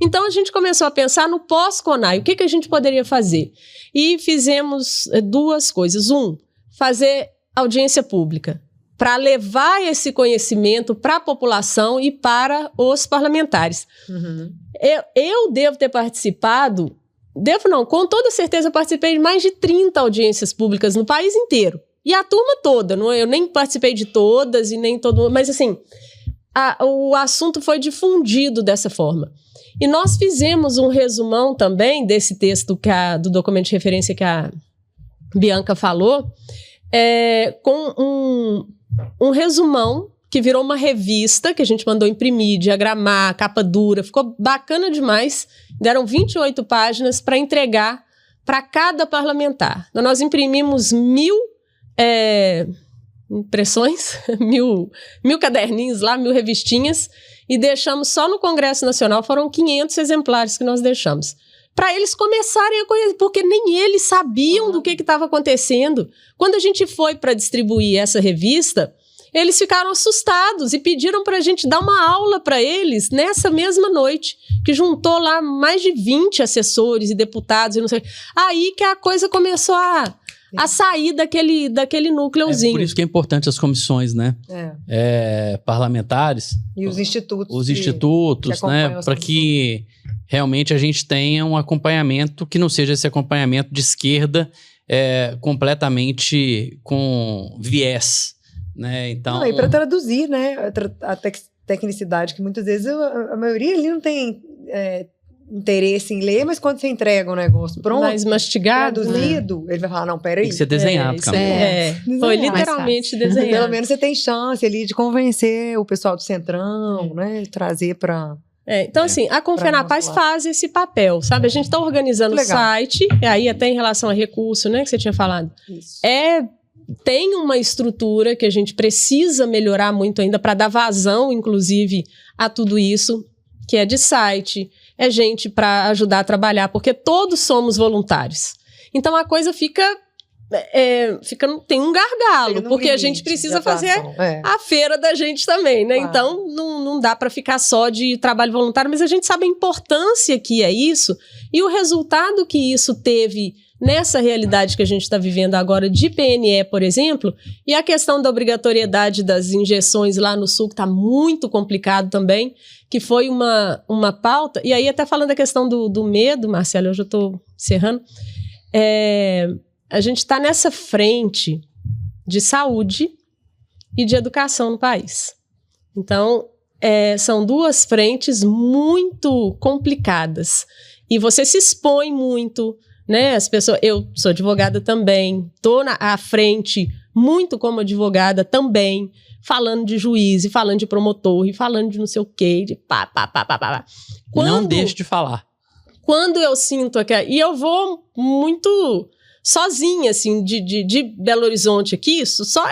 Speaker 2: Então a gente começou a pensar no pós-CONAI, o que a gente poderia fazer? E fizemos duas coisas. Fazer audiência pública, para levar esse conhecimento para a população e para os parlamentares. Eu devo ter participado... com toda certeza participei de mais de 30 audiências públicas no país inteiro. E a turma toda, eu nem participei de todas e nem todo mundo, mas assim, o assunto foi difundido dessa forma. E nós fizemos um resumão também desse texto do documento de referência que a Bianca falou, com um resumão que virou uma revista que a gente mandou imprimir, diagramar, capa dura, ficou bacana demais. Deram 28 páginas para entregar para cada parlamentar. Então, nós imprimimos 1.000 impressões, 1.000 caderninhos lá, 1.000 revistinhas, e deixamos só no Congresso Nacional, foram 500 exemplares que nós deixamos. Para eles começarem a conhecer, porque nem eles sabiam do que estava acontecendo. Quando a gente foi para distribuir essa revista, eles ficaram assustados e pediram para a gente dar uma aula para eles nessa mesma noite, que juntou lá mais de 20 assessores e deputados e não sei. Aí que a coisa começou a sair daquele núcleozinho.
Speaker 4: Por isso que é importante as comissões, né? Parlamentares.
Speaker 3: E os institutos.
Speaker 4: Os institutos, né? Para que realmente a gente tenha um acompanhamento que não seja esse acompanhamento de esquerda completamente com viés. Né? Então...
Speaker 3: e para traduzir, né, a tecnicidade, que muitas vezes a maioria ali não tem interesse em ler, mas quando você entrega um negócio pronto,
Speaker 2: mais mastigado,
Speaker 3: traduzido, ele vai falar, não, peraí.
Speaker 4: Tem que ser desenhado,
Speaker 2: Foi literalmente desenhado.
Speaker 3: Pelo menos você tem chance ali de convencer o pessoal do Centrão, né, trazer para...
Speaker 2: Então, assim, a Convenapaz faz esse papel, sabe? A gente está organizando o site, e aí até em relação a recurso, né, que você tinha falado.
Speaker 3: Isso.
Speaker 2: Tem uma estrutura que a gente precisa melhorar muito ainda para dar vazão, inclusive, a tudo isso, que é de site, é gente para ajudar a trabalhar, porque todos somos voluntários. Então a coisa tem um gargalo, porque a gente precisa fazer a feira da gente também, né? Então não dá para ficar só de trabalho voluntário, mas a gente sabe a importância que é isso e o resultado que isso teve nessa realidade que a gente está vivendo agora de PNE, por exemplo, e a questão da obrigatoriedade das injeções lá no Sul, que está muito complicado também, que foi uma pauta, e aí até falando da questão do medo, Marcelo, eu já estou encerrando, a gente está nessa frente de saúde e de educação no país. Então, são duas frentes muito complicadas, e você se expõe muito, né? As pessoas, eu sou advogada também, estou à frente muito como advogada também, falando de juiz, e falando de promotor, e falando de não sei o quê, de pá.
Speaker 4: Não deixe de falar.
Speaker 2: Quando eu sinto que... E eu vou muito sozinha, assim, de Belo Horizonte aqui, só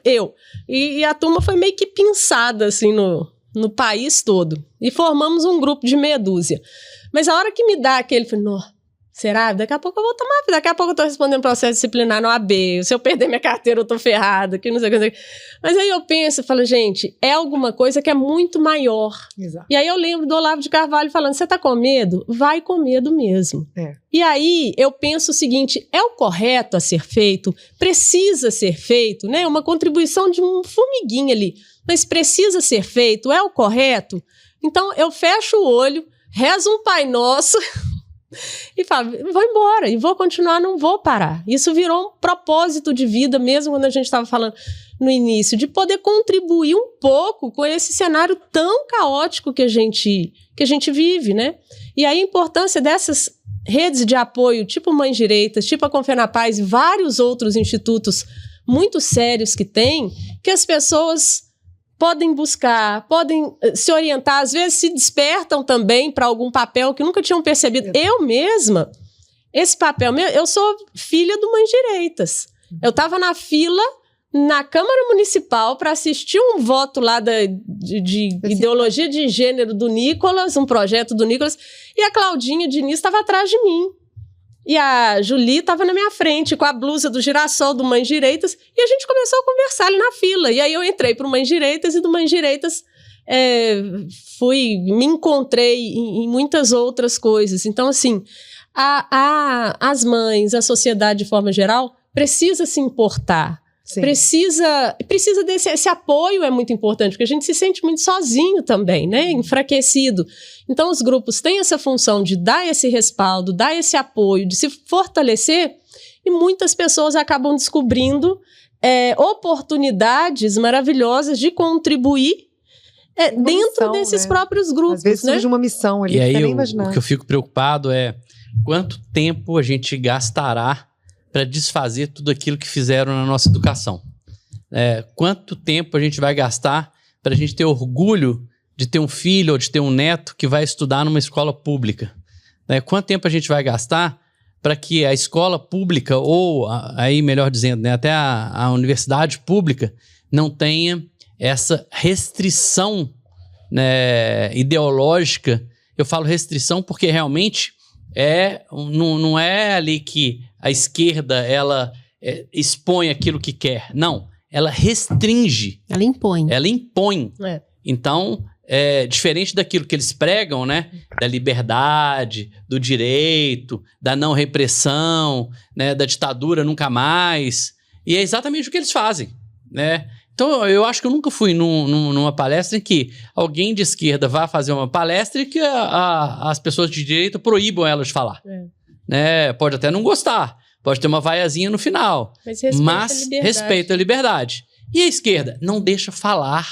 Speaker 2: eu. E a turma foi meio que pinçada, assim, no país todo. E formamos um grupo de meia dúzia. Mas a hora que me dá aquele... Será? Daqui a pouco eu vou tomar... Daqui a pouco eu tô respondendo processo disciplinar no AB. Se eu perder minha carteira, eu tô ferrada. Que não sei o que. Mas aí eu penso e falo, gente, é alguma coisa que é muito maior.
Speaker 3: Exato.
Speaker 2: E aí eu lembro do Olavo de Carvalho falando, você tá com medo? Vai com medo mesmo.
Speaker 3: É.
Speaker 2: E aí eu penso o seguinte, é o correto a ser feito? Precisa ser feito, né? Uma contribuição de um formiguinho ali. Mas precisa ser feito? É o correto? Então eu fecho o olho, rezo um Pai Nosso... E falo, vou embora, e vou continuar, não vou parar. Isso virou um propósito de vida, mesmo quando a gente estava falando no início, de poder contribuir um pouco com esse cenário tão caótico que a gente vive, né? E aí a importância dessas redes de apoio, tipo Mães Direitas, tipo a Confenapaz e vários outros institutos muito sérios que tem, que as pessoas podem buscar, podem se orientar, às vezes se despertam também para algum papel que nunca tinham percebido. Eu mesma, esse papel, eu sou filha do Mães Direitas. Eu estava na fila na Câmara Municipal para assistir um voto lá de ideologia de gênero do Nicolas, um projeto do Nicolas, e a Claudinha Diniz estava atrás de mim. E a Julie estava na minha frente com a blusa do Girassol do Mães Direitas e a gente começou a conversar ali na fila. E aí eu entrei para o Mães Direitas e do Mães Direitas me encontrei em muitas outras coisas. Então, assim, as mães, a sociedade de forma geral, precisa se importar. Sim. Precisa esse apoio, é muito importante, porque a gente se sente muito sozinho também, né? Enfraquecido. Então, os grupos têm essa função de dar esse respaldo, dar esse apoio, de se fortalecer, e muitas pessoas acabam descobrindo oportunidades maravilhosas de contribuir dentro desses próprios grupos.
Speaker 3: Às vezes surge uma missão ali,
Speaker 4: e aí
Speaker 3: nem imaginar.
Speaker 4: O que eu fico preocupado é quanto tempo a gente gastará para desfazer tudo aquilo que fizeram na nossa educação. Quanto tempo a gente vai gastar para a gente ter orgulho de ter um filho ou de ter um neto que vai estudar numa escola pública? Quanto tempo a gente vai gastar para que a escola pública, ou aí melhor dizendo, né, até a universidade pública, não tenha essa restrição, né, ideológica? Eu falo restrição porque realmente não é ali que a esquerda ela expõe aquilo que quer. Não, ela restringe.
Speaker 1: Ela impõe.
Speaker 4: Então, diferente daquilo que eles pregam, né? Da liberdade, do direito, da não repressão, né? Da ditadura nunca mais. E é exatamente o que eles fazem, né? Então, eu acho que eu nunca fui numa palestra em que alguém de esquerda vá fazer uma palestra e que as pessoas de direita proíbam elas de falar. Né? Pode até não gostar, pode ter uma vaiazinha no final, mas respeita a liberdade. E a esquerda não deixa falar,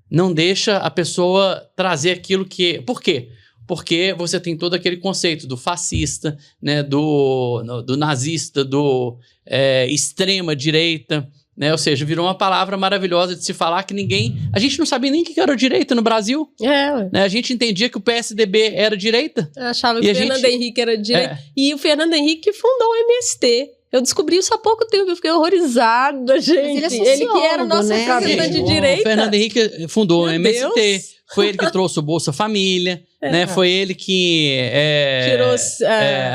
Speaker 4: não deixa a pessoa trazer aquilo que... Por quê? Porque você tem todo aquele conceito do fascista, né? do nazista, do extrema direita, né? Ou seja, virou uma palavra maravilhosa de se falar que ninguém... A gente não sabia nem o que era direita no Brasil. Né? A gente entendia que o PSDB era direita.
Speaker 2: Eu achava que o Fernando Henrique era direita. E o Fernando Henrique fundou o MST. Eu descobri isso há pouco tempo, eu fiquei horrorizada, gente.
Speaker 1: Mas ele
Speaker 2: que era o nosso representante de direita.
Speaker 4: O Fernando Henrique fundou o MST. Deus. Foi ele que trouxe o Bolsa Família, né? Foi ele que
Speaker 2: tirou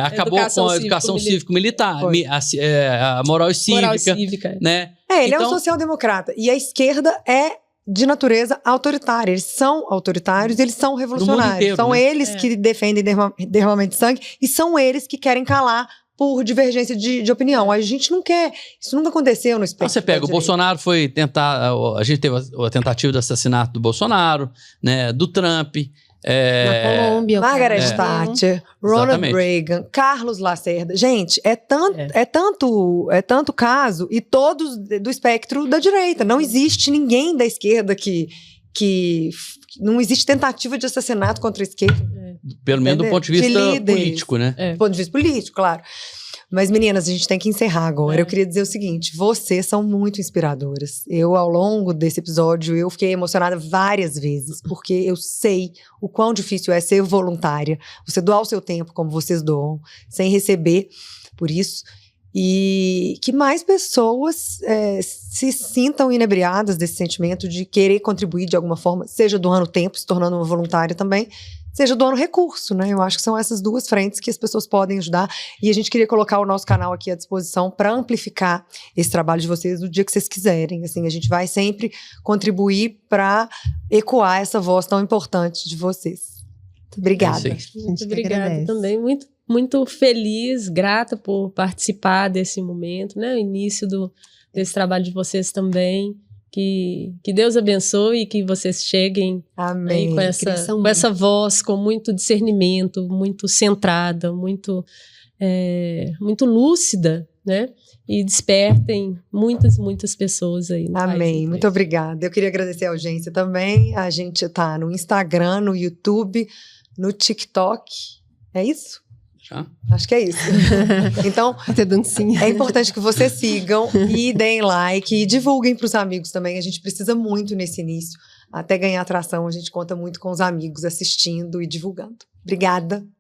Speaker 4: acabou com a educação cívico-militar, a moral e cívica. Né?
Speaker 3: Ele é um social-democrata. E a esquerda é de natureza autoritária. Eles são autoritários, eles são revolucionários. Inteiro, são eles que defendem derramamento de sangue e são eles que querem calar por divergência de opinião. A gente não quer... Isso nunca aconteceu no espectro.
Speaker 4: Você pega, o Bolsonaro foi tentar... A gente teve a tentativa de assassinato do Bolsonaro, né, do Trump.
Speaker 1: Na Colômbia.
Speaker 3: Margaret Thatcher, Ronald Reagan, Carlos Lacerda. Gente, é tanto caso, e todos do espectro da direita. Não existe ninguém da esquerda que não existe tentativa de assassinato contra a esquerda.
Speaker 4: Pelo menos do ponto de vista político, né?
Speaker 3: Do ponto de vista político, claro. Mas, meninas, a gente tem que encerrar agora. Eu queria dizer o seguinte, vocês são muito inspiradoras. Eu, ao longo desse episódio, eu fiquei emocionada várias vezes, porque eu sei o quão difícil é ser voluntária. Você doar o seu tempo como vocês doam, sem receber por isso. E que mais pessoas se sintam inebriadas desse sentimento de querer contribuir de alguma forma, seja doando tempo, se tornando uma voluntária também, seja doando recurso, né? Eu acho que são essas duas frentes que as pessoas podem ajudar. E a gente queria colocar o nosso canal aqui à disposição para amplificar esse trabalho de vocês no dia que vocês quiserem. Assim, a gente vai sempre contribuir para ecoar essa voz tão importante de vocês. Obrigada.
Speaker 2: Muito obrigada também. Muito feliz, grata por participar desse momento, né? O início desse trabalho de vocês também. Que Deus abençoe e que vocês cheguem aí com essa voz, com muito discernimento, muito centrada, muito lúcida, né? E despertem muitas pessoas aí no
Speaker 3: Amém, muito obrigada. Eu queria agradecer a audiência também. A gente tá no Instagram, no YouTube, no TikTok. É isso?
Speaker 4: Já?
Speaker 3: Acho que é isso. Então,
Speaker 1: até dancinha.
Speaker 3: É importante que vocês sigam e deem like e divulguem para os amigos também. A gente precisa muito nesse início. Até ganhar atração, a gente conta muito com os amigos assistindo e divulgando. Obrigada.